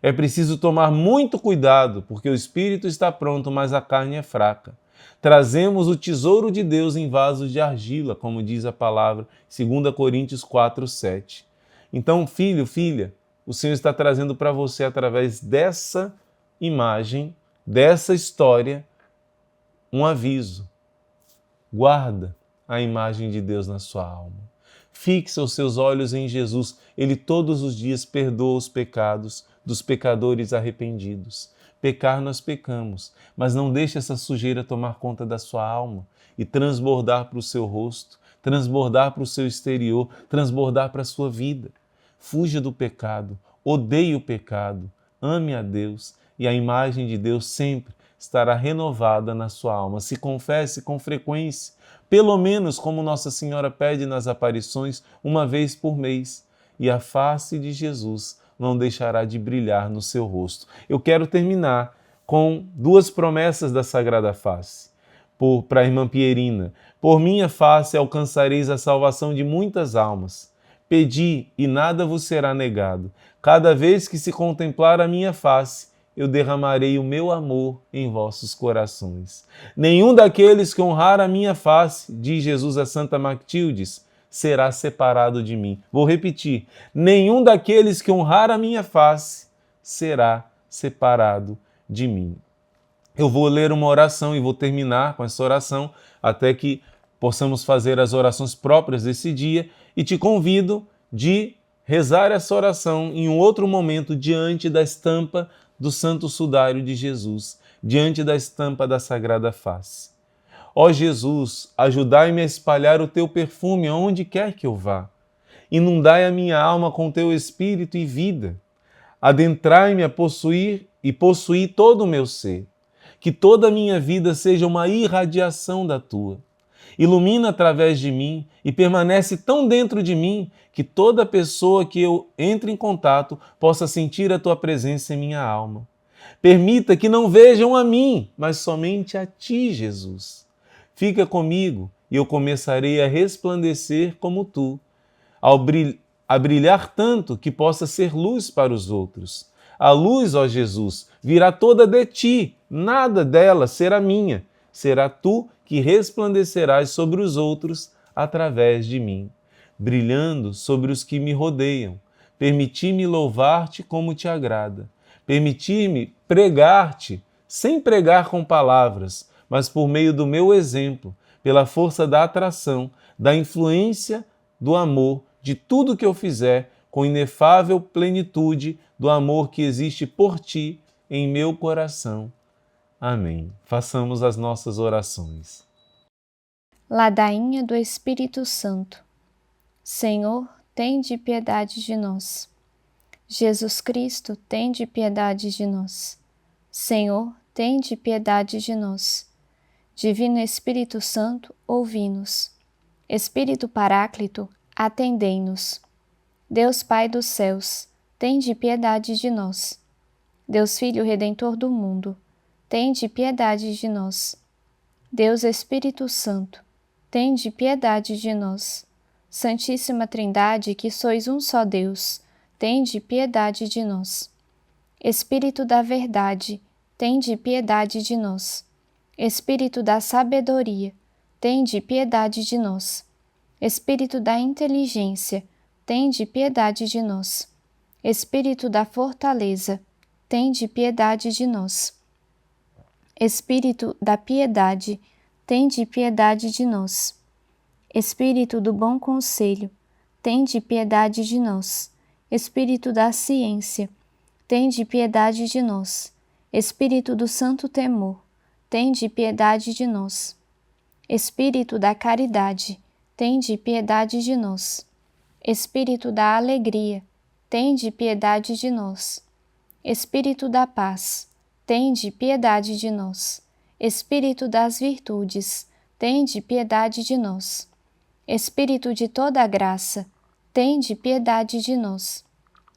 É preciso tomar muito cuidado, porque o espírito está pronto, mas a carne é fraca. Trazemos o tesouro de Deus em vasos de argila, como diz a palavra, 2 Coríntios 4:7. Então, filho, filha, o Senhor está trazendo para você, através dessa imagem, dessa história, um aviso. Guarda a imagem de Deus na sua alma. Fixa os seus olhos em Jesus. Ele todos os dias perdoa os pecados dos pecadores arrependidos. Pecar nós pecamos, mas não deixe essa sujeira tomar conta da sua alma e transbordar para o seu rosto, transbordar para o seu exterior, transbordar para a sua vida. Fuja do pecado, odeie o pecado, ame a Deus e a imagem de Deus sempre estará renovada na sua alma. Se confesse com frequência, pelo menos como Nossa Senhora pede nas aparições, uma vez por mês, e a face de Jesus não deixará de brilhar no seu rosto. Eu quero terminar com 2 promessas da Sagrada Face. Para a irmã Pierina: por minha face alcançareis a salvação de muitas almas. Pedi e nada vos será negado. Cada vez que se contemplar a minha face, eu derramarei o meu amor em vossos corações. Nenhum daqueles que honrar a minha face, diz Jesus a Santa Mactildes, será separado de mim. Vou repetir: nenhum daqueles que honrar a minha face será separado de mim. Eu vou ler uma oração e vou terminar com essa oração até que possamos fazer as orações próprias desse dia, e te convido de rezar essa oração em um outro momento diante da estampa do Santo Sudário de Jesus, diante da estampa da Sagrada Face. Ó Jesus, ajudai-me a espalhar o teu perfume aonde quer que eu vá. Inundai a minha alma com teu espírito e vida. Adentrai-me a possuir e possuir todo o meu ser. Que toda a minha vida seja uma irradiação da tua. Ilumina através de mim e permanece tão dentro de mim que toda pessoa que eu entre em contato possa sentir a tua presença em minha alma. Permita que não vejam a mim, mas somente a ti, Jesus. Fica comigo e eu começarei a resplandecer como tu, a brilhar tanto que possa ser luz para os outros. A luz, ó Jesus, virá toda de ti, nada dela será minha. Será tu que resplandecerás sobre os outros através de mim, brilhando sobre os que me rodeiam. Permiti-me louvar-te como te agrada. Permitir-me pregar-te, sem pregar com palavras, mas por meio do meu exemplo, pela força da atração, da influência do amor de tudo que eu fizer, com inefável plenitude do amor que existe por ti em meu coração. Amém. Façamos as nossas orações. Ladainha do Espírito Santo. Senhor, tende piedade de nós. Jesus Cristo, tende piedade de nós. Senhor, tende piedade de nós. Divino Espírito Santo, ouvi-nos. Espírito Paráclito, atendei-nos. Deus Pai dos céus, tende piedade de nós. Deus Filho Redentor do mundo, tende piedade de nós. Deus Espírito Santo, tende piedade de nós. Santíssima Trindade, que sois um só Deus, tende piedade de nós. Espírito da verdade, tende piedade de nós. Espírito da sabedoria, tende piedade de nós. Espírito da inteligência, tende piedade de nós. Espírito da fortaleza, tende piedade de nós. Espírito da piedade, tende piedade de nós. Espírito do bom conselho, tende piedade de nós. Espírito da ciência, tende piedade de nós. Espírito do santo temor, tende piedade de nós. Espírito da caridade, tende piedade de nós. Espírito da alegria, tende piedade de nós. Espírito da paz, tende piedade de nós. Espírito das virtudes, tende piedade de nós. Espírito de toda graça, tende piedade de nós.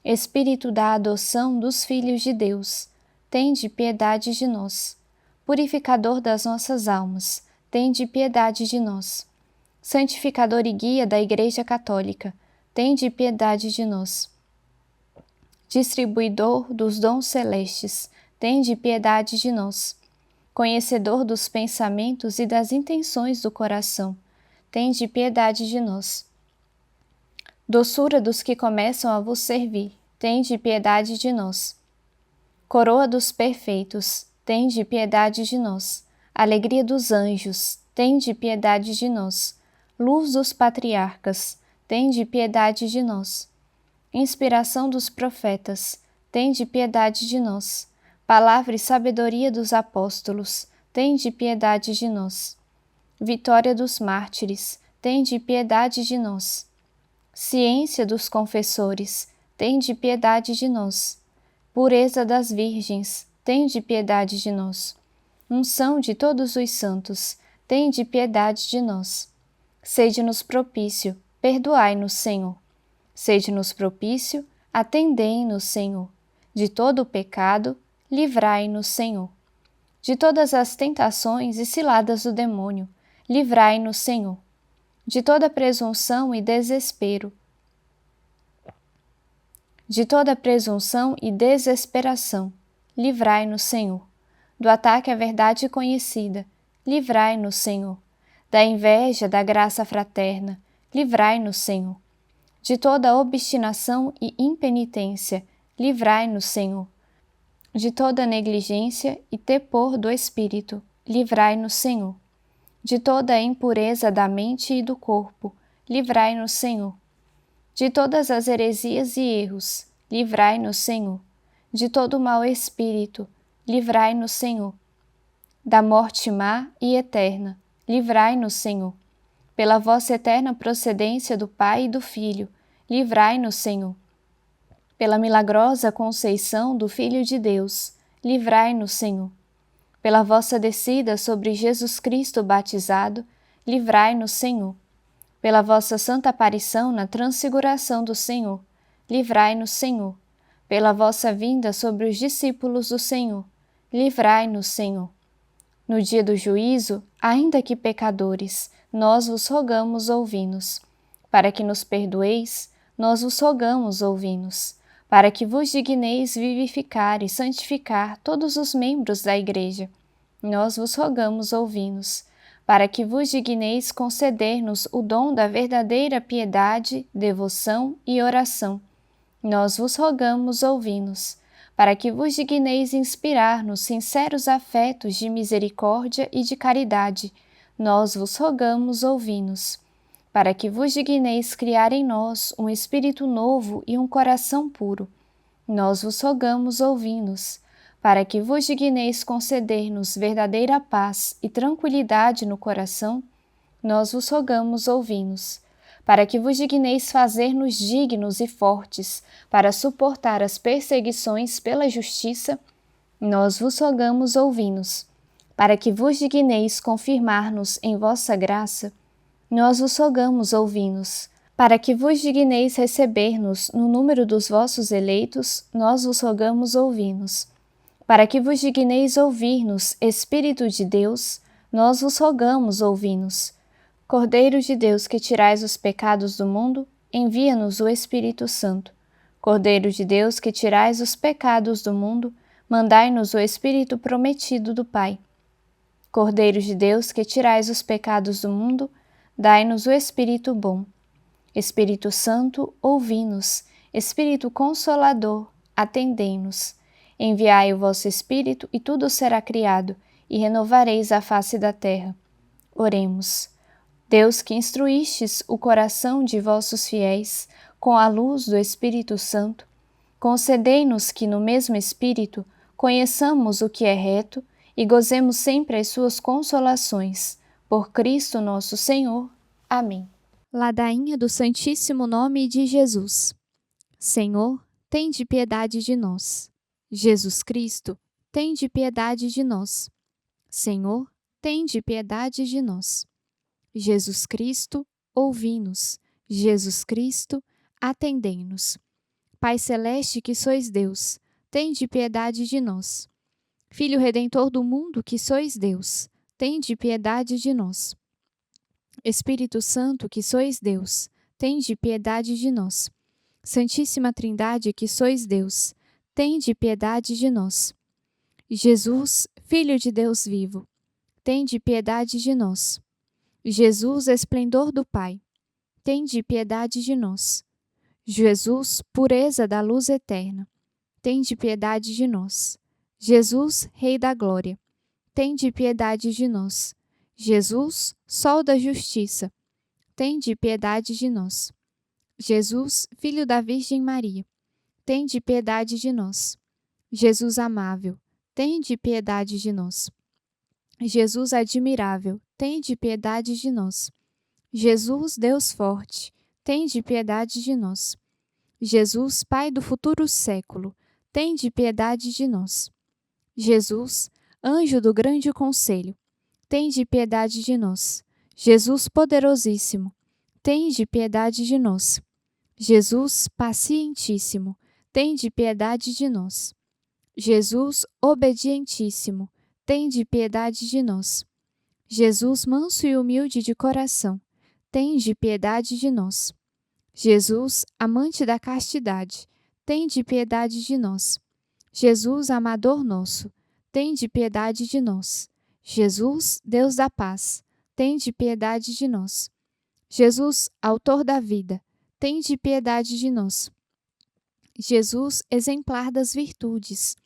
Espírito da adoção dos filhos de Deus, tende piedade de nós. Purificador das nossas almas, tende piedade de nós. Santificador e guia da Igreja Católica, tende piedade de nós. Distribuidor dos dons celestes, tende piedade de nós. Conhecedor dos pensamentos e das intenções do coração, tende piedade de nós. Doçura dos que começam a vos servir, tende piedade de nós. Coroa dos perfeitos, tende piedade de nós. Alegria dos anjos, tende piedade de nós. Luz dos patriarcas, tende piedade de nós. Inspiração dos profetas, tende piedade de nós. Palavra e sabedoria dos apóstolos, tende piedade de nós. Vitória dos mártires, tende piedade de nós. Ciência dos confessores, tende piedade de nós. Pureza das virgens, tende piedade de nós. Unção de todos os santos, tende piedade de nós. Sede-nos propício, perdoai-nos, Senhor. Sede-nos propício, atendei-nos, Senhor. De todo o pecado, livrai-nos, Senhor. De todas as tentações e ciladas do demônio, livrai-nos, Senhor. De toda presunção e desespero, de toda presunção e desesperação, livrai-nos, Senhor. Do ataque à verdade conhecida, livrai-nos, Senhor. Da inveja da graça fraterna, livrai-nos, Senhor. De toda obstinação e impenitência, livrai-nos, Senhor. De toda negligência e tepor do espírito, livrai-nos, Senhor. De toda a impureza da mente e do corpo, livrai-nos, Senhor. De todas as heresias e erros, livrai-nos, Senhor. De todo mau espírito, livrai-nos, Senhor. Da morte má e eterna, livrai-nos, Senhor. Pela vossa eterna procedência do Pai e do Filho, livrai-nos, Senhor. Pela milagrosa conceição do Filho de Deus, livrai-nos, Senhor. Pela vossa descida sobre Jesus Cristo batizado, livrai-nos, Senhor. Pela vossa santa aparição na transfiguração do Senhor, livrai-nos, Senhor. Pela vossa vinda sobre os discípulos do Senhor, livrai-nos, Senhor. No dia do juízo, ainda que pecadores, nós vos rogamos, ouvi-nos. Para que nos perdoeis, nós vos rogamos, ouvi-nos. Para que vos digneis vivificar e santificar todos os membros da Igreja, nós vos rogamos, ouvi-nos. Para que vos digneis conceder-nos o dom da verdadeira piedade, devoção e oração, nós vos rogamos, ouvi-nos. Para que vos digneis inspirar-nos sinceros afetos de misericórdia e de caridade, nós vos rogamos, ouvi-nos. para que vos digneis criar em nós um espírito novo e um coração puro. Nós vos rogamos, ouvi-nos, para que vos digneis conceder-nos verdadeira paz e tranquilidade no coração. Nós vos rogamos, ouvi-nos, para que vos digneis fazer-nos dignos e fortes para suportar as perseguições pela justiça. Nós vos rogamos, ouvi-nos, para que vos digneis confirmar-nos em vossa graça. Nós vos rogamos, ouvi-nos, para que vos digneis receber-nos no número dos vossos eleitos. Nós vos rogamos, ouvi-nos, para que vos digneis ouvir-nos, Espírito de Deus. Nós vos rogamos, ouvi-nos. Cordeiro de Deus, que tirais os pecados do mundo, envia-nos o Espírito Santo. Cordeiro de Deus, que tirais os pecados do mundo, mandai-nos o Espírito prometido do Pai. Cordeiro de Deus, que tirais os pecados do mundo, dai-nos o Espírito bom. Espírito Santo, ouvi-nos. Espírito Consolador, atendei-nos. Enviai o vosso Espírito, e tudo será criado, e renovareis a face da terra. Oremos. Deus, que instruístes o coração de vossos fiéis com a luz do Espírito Santo, concedei-nos que no mesmo Espírito conheçamos o que é reto e gozemos sempre as suas consolações. Por Cristo nosso Senhor. Amém. Ladainha do Santíssimo Nome de Jesus. Senhor, tende piedade de nós. Jesus Cristo, tende piedade de nós. Senhor, tende piedade de nós. Jesus Cristo, ouvi-nos. Jesus Cristo, atendei-nos. Pai Celeste, que sois Deus, tende piedade de nós. Filho Redentor do mundo, que sois Deus, tende piedade de nós. Espírito Santo, que sois Deus, tende piedade de nós. Santíssima Trindade, que sois Deus, tende piedade de nós. Jesus, Filho de Deus vivo, tende piedade de nós. Jesus, esplendor do Pai, tende piedade de nós. Jesus, pureza da luz eterna, tende piedade de nós. Jesus, Rei da Glória, tende piedade de nós. Jesus, Sol da Justiça, tende piedade de nós. Jesus, Filho da Virgem Maria, tende piedade de nós. Jesus amável, tende piedade de nós. Jesus admirável, tende piedade de nós. Jesus, Deus forte, tende piedade de nós. Jesus, Pai do futuro século, tende piedade de nós. Jesus, anjo do grande conselho, tende piedade de nós. Jesus poderosíssimo, tende piedade de nós. Jesus pacientíssimo, tende piedade de nós. Jesus obedientíssimo, tende piedade de nós. Jesus manso e humilde de coração, tende piedade de nós. Jesus, amante da castidade, tende piedade de nós. Jesus, amador nosso, tende piedade de nós. Jesus, Deus da paz, tende piedade de nós. Jesus, autor da vida, tende piedade de nós. Jesus, exemplar das virtudes,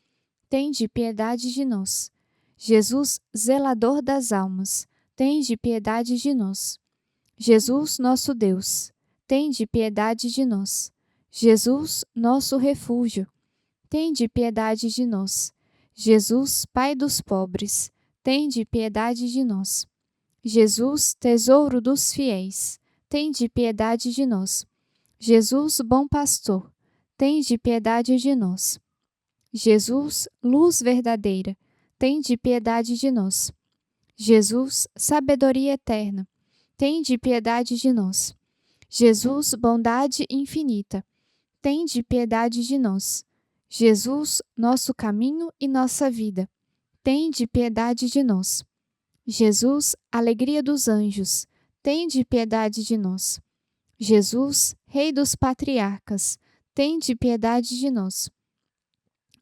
tende piedade de nós. Jesus, zelador das almas, tende piedade de nós. Jesus, nosso Deus, tende piedade de nós. Jesus, nosso refúgio, tende piedade de nós. Jesus, Pai dos pobres, tende piedade de nós. Jesus, tesouro dos fiéis, tende piedade de nós. Jesus, bom pastor, tende piedade de nós. Jesus, luz verdadeira, tende piedade de nós. Jesus, sabedoria eterna, tende piedade de nós. Jesus, bondade infinita, tende piedade de nós. Jesus, nosso caminho e nossa vida, tende piedade de nós. Jesus, alegria dos anjos, tende piedade de nós. Jesus, Rei dos patriarcas, tende piedade de nós.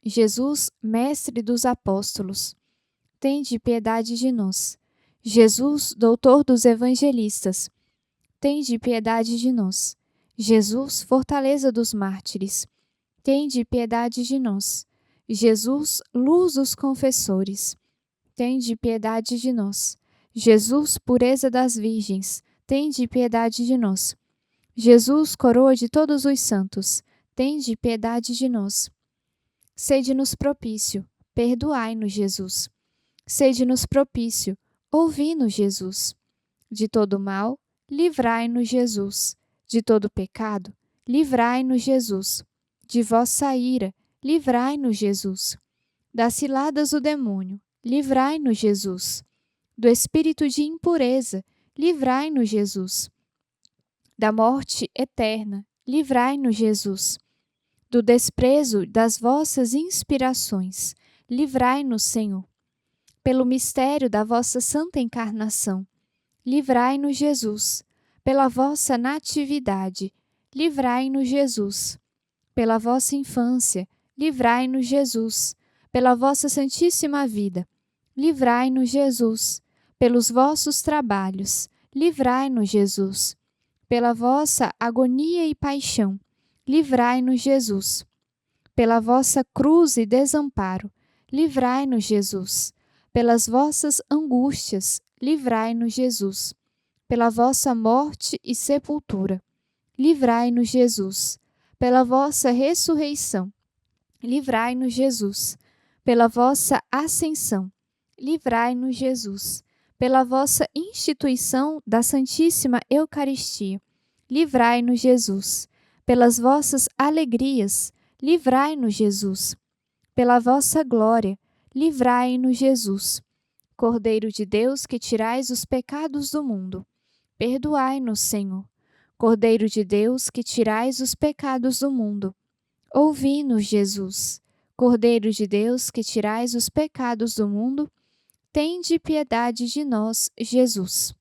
Jesus, mestre dos apóstolos, tende piedade de nós. Jesus, doutor dos evangelistas, tende piedade de nós. Jesus, fortaleza dos mártires, tende piedade de nós. Jesus, luz dos confessores, tende piedade de nós. Jesus, pureza das virgens, tende piedade de nós. Jesus, coroa de todos os santos, tende piedade de nós. Sede-nos propício, perdoai-nos, Jesus. Sede-nos propício, ouvi-nos, Jesus. De todo mal, livrai-nos, Jesus. De todo pecado, livrai-nos, Jesus. De vossa ira, livrai-nos, Jesus. Das ciladas do demônio, livrai-nos, Jesus. Do espírito de impureza, livrai-nos, Jesus. Da morte eterna, livrai-nos, Jesus. Do desprezo das vossas inspirações, livrai-nos, Senhor. Pelo mistério da vossa santa encarnação, livrai-nos, Jesus. Pela vossa natividade, livrai-nos, Jesus. Pela vossa infância, livrai-nos, Jesus. Pela vossa santíssima vida, livrai-nos, Jesus. Pelos vossos trabalhos, livrai-nos, Jesus. Pela vossa agonia e paixão, livrai-nos, Jesus. Pela vossa cruz e desamparo, livrai-nos, Jesus. Pelas vossas angústias, livrai-nos, Jesus. Pela vossa morte e sepultura, livrai-nos, Jesus. Pela vossa ressurreição, livrai-nos, Jesus. Pela vossa ascensão, livrai-nos, Jesus. Pela vossa instituição da Santíssima Eucaristia, livrai-nos, Jesus. Pelas vossas alegrias, livrai-nos, Jesus. Pela vossa glória, livrai-nos, Jesus. Cordeiro de Deus, que tirais os pecados do mundo, perdoai-nos, Senhor. Cordeiro de Deus, que tirais os pecados do mundo, ouvi-nos, Jesus. Cordeiro de Deus, que tirais os pecados do mundo, tende piedade de nós, Jesus.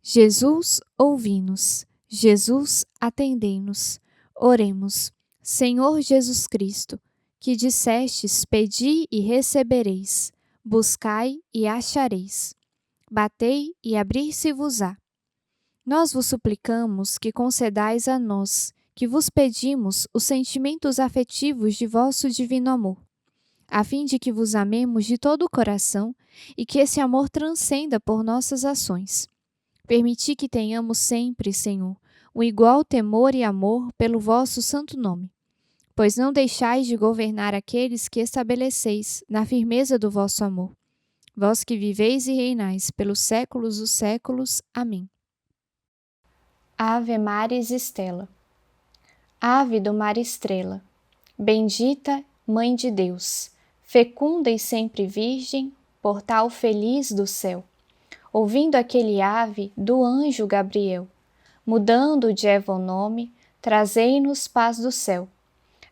Jesus, ouvi-nos. Jesus, atendei-nos. Oremos. Senhor Jesus Cristo, que dissestes: pedi e recebereis, buscai e achareis, batei e abrir-se-vos-á. Nós vos suplicamos que concedais a nós, que vos pedimos, os sentimentos afetivos de vosso divino amor, a fim de que vos amemos de todo o coração e que esse amor transcenda por nossas ações. Permiti que tenhamos sempre, Senhor, um igual temor e amor pelo vosso santo nome, pois não deixais de governar aqueles que estabeleceis na firmeza do vosso amor. Vós que viveis e reinais pelos séculos dos séculos. Amém. Ave Maris Stella. Ave do mar estrela, bendita Mãe de Deus, fecunda e sempre virgem, portal feliz do céu. Ouvindo aquele ave do anjo Gabriel, mudando de Eva o nome, trazei-nos paz do céu.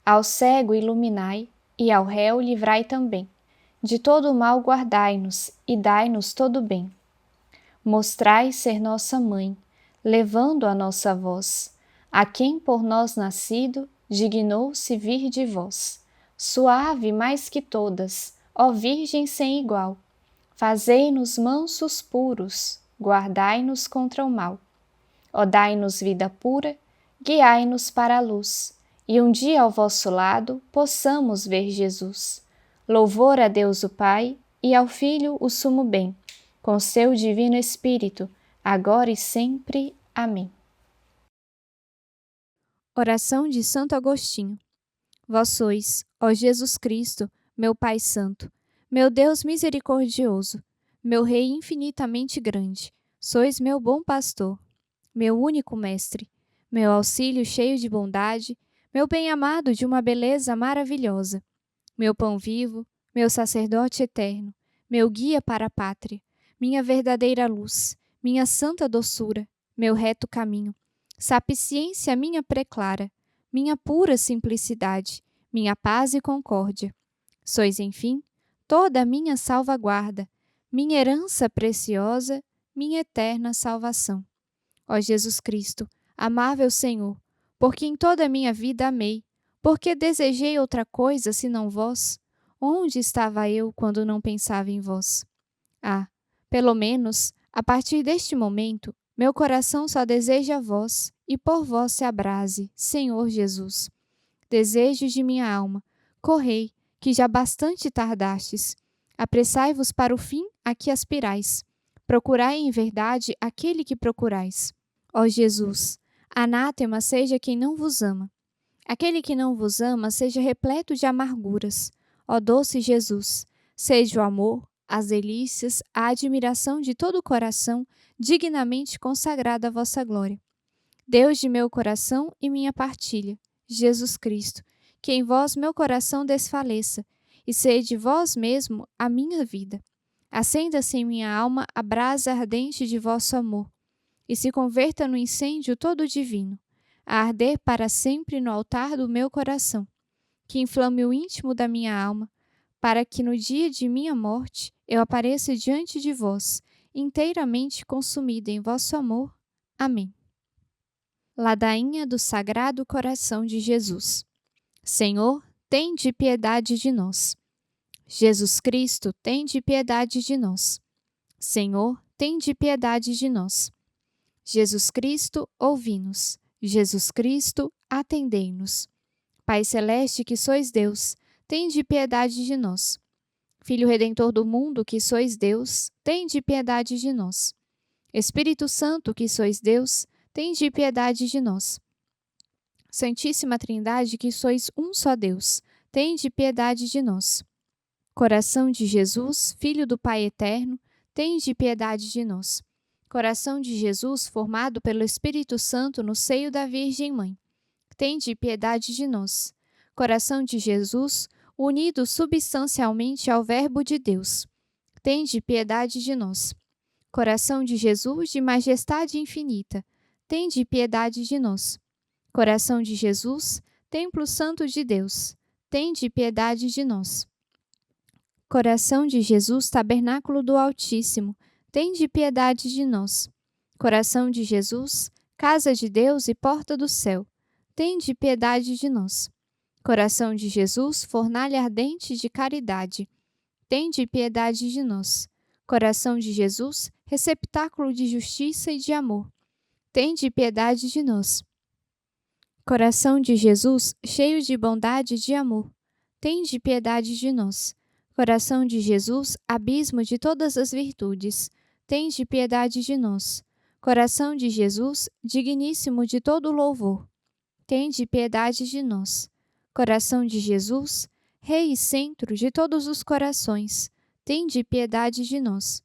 Ao cego iluminai, e ao réu livrai também. De todo o mal guardai-nos, e dai-nos todo o bem. Mostrai ser nossa mãe, levando a nossa voz, a quem por nós nascido, dignou-se vir de vós. Suave mais que todas, ó Virgem sem igual, fazei-nos mansos puros, guardai-nos contra o mal. Ó dai-nos vida pura, guiai-nos para a luz, e um dia ao vosso lado possamos ver Jesus. Louvor a Deus o Pai, e ao Filho o sumo bem, com seu divino Espírito, agora e sempre. Amém. Oração de Santo Agostinho. Vós sois, ó Jesus Cristo, meu Pai Santo, meu Deus misericordioso, meu Rei infinitamente grande, sois meu bom pastor, meu único mestre, meu auxílio cheio de bondade, meu bem-amado de uma beleza maravilhosa, meu pão vivo, meu sacerdote eterno, meu guia para a pátria, minha verdadeira luz, minha santa doçura, meu reto caminho, sapiência minha preclara, minha pura simplicidade, minha paz e concórdia. Sois, enfim, toda a minha salvaguarda, minha herança preciosa, minha eterna salvação. Ó Jesus Cristo, amável Senhor, porque em toda a minha vida amei, porque desejei outra coisa senão vós? Onde estava eu quando não pensava em vós? Ah, pelo menos, a partir deste momento, meu coração só deseja vós, e por vós se abrase, Senhor Jesus. Desejos de minha alma, correi, que já bastante tardastes. Apressai-vos para o fim a que aspirais. Procurai em verdade aquele que procurais. Ó Jesus, anátema seja quem não vos ama. Aquele que não vos ama seja repleto de amarguras. Ó doce Jesus, seja o amor, as delícias, a admiração de todo o coração dignamente consagrado à vossa glória. Deus de meu coração e minha partilha, Jesus Cristo, que em vós meu coração desfaleça, e sede vós mesmo a minha vida. Acenda-se em minha alma a brasa ardente de vosso amor, e se converta no incêndio todo divino, a arder para sempre no altar do meu coração, que inflame o íntimo da minha alma, para que no dia de minha morte eu apareça diante de vós, inteiramente consumida em vosso amor. Amém. Ladainha do Sagrado Coração de Jesus. Senhor, tende piedade de nós. Jesus Cristo, tende piedade de nós. Senhor, tende piedade de nós. Jesus Cristo, ouvi-nos. Jesus Cristo, atendei-nos. Pai Celeste, que sois Deus, tende piedade de nós. Filho Redentor do mundo, que sois Deus, tende piedade de nós. Espírito Santo, que sois Deus, tende piedade de nós. Santíssima Trindade, que sois um só Deus, tende piedade de nós. Coração de Jesus, Filho do Pai Eterno, tende piedade de nós. Coração de Jesus, formado pelo Espírito Santo no seio da Virgem Mãe, tende piedade de nós. Coração de Jesus, unido substancialmente ao Verbo de Deus, tende piedade de nós. Coração de Jesus, de majestade infinita, tende piedade de nós. Coração de Jesus, Templo Santo de Deus, tende piedade de nós. Coração de Jesus, Tabernáculo do Altíssimo, tende piedade de nós. Coração de Jesus, Casa de Deus e Porta do Céu, tende piedade de nós. Coração de Jesus, Fornalha ardente de caridade, tende piedade de nós. Coração de Jesus, Receptáculo de justiça e de amor, tende piedade de nós. Coração de Jesus, cheio de bondade e de amor, tende piedade de nós. Coração de Jesus, abismo de todas as virtudes, tende piedade de nós. Coração de Jesus, digníssimo de todo louvor, tende piedade de nós. Coração de Jesus, Rei e centro de todos os corações, tende piedade de nós.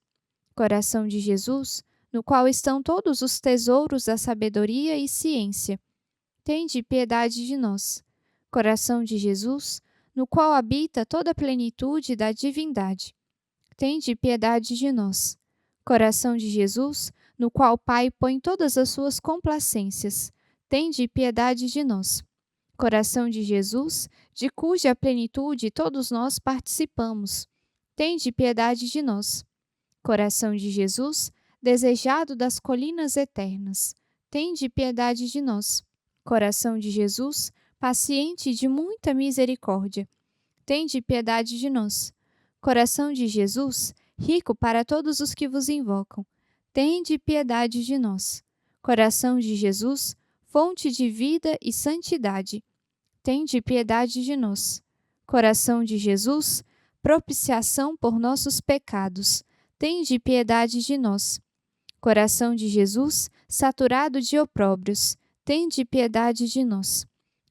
Coração de Jesus, no qual estão todos os tesouros da sabedoria e ciência, tende piedade de nós. Coração de Jesus, no qual habita toda a plenitude da divindade, tende piedade de nós. Coração de Jesus, no qual o Pai põe todas as suas complacências, tende piedade de nós. Coração de Jesus, de cuja plenitude todos nós participamos, tende piedade de nós. Coração de Jesus, desejado das colinas eternas, tende piedade de nós. Coração de Jesus, paciente e de muita misericórdia, tende piedade de nós. Coração de Jesus, rico para todos os que vos invocam, tende piedade de nós. Coração de Jesus, fonte de vida e santidade, tende piedade de nós. Coração de Jesus, propiciação por nossos pecados, tende piedade de nós. Coração de Jesus, saturado de opróbrios, tende piedade de nós.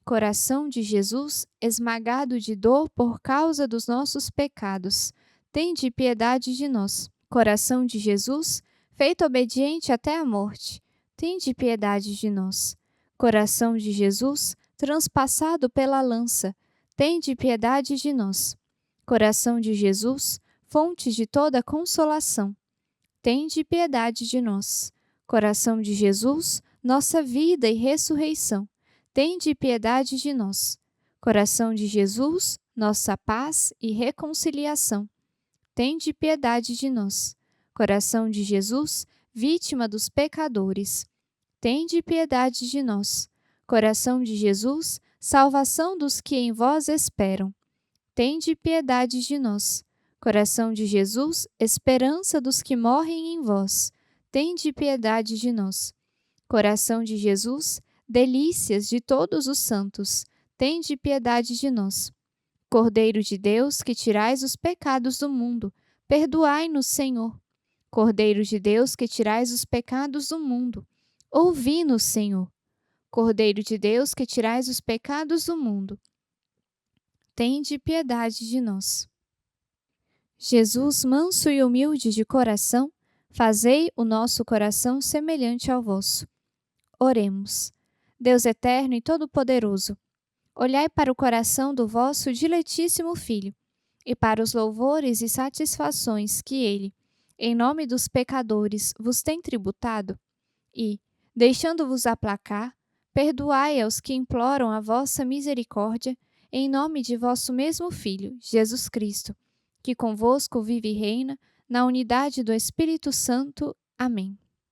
Coração de Jesus, esmagado de dor por causa dos nossos pecados, tende piedade de nós. Coração de Jesus, feito obediente até a morte, tende piedade de nós. Coração de Jesus, transpassado pela lança, tende piedade de nós. Coração de Jesus, fonte de toda consolação, tende piedade de nós. Coração de Jesus, nossa vida e ressurreição, tende piedade de nós. Coração de Jesus, nossa paz e reconciliação, tende piedade de nós. Coração de Jesus, vítima dos pecadores, tende piedade de nós. Coração de Jesus, salvação dos que em vós esperam, tende piedade de nós. Coração de Jesus, esperança dos que morrem em vós, tende piedade de nós. Coração de Jesus, delícias de todos os santos, tende piedade de nós. Cordeiro de Deus, que tirais os pecados do mundo, perdoai-nos, Senhor. Cordeiro de Deus, que tirais os pecados do mundo, Ouvi-nos, Senhor. Cordeiro de Deus, que tirais os pecados do mundo, tende piedade de nós. Jesus, manso e humilde de coração, fazei o nosso coração semelhante ao vosso. Oremos. Deus eterno e todo-poderoso, olhai para o coração do vosso diletíssimo Filho e para os louvores e satisfações que ele, em nome dos pecadores, vos tem tributado e, deixando-vos aplacar, perdoai aos que imploram a vossa misericórdia, em nome de vosso mesmo Filho, Jesus Cristo, que convosco vive e reina, na unidade do Espírito Santo. Amém.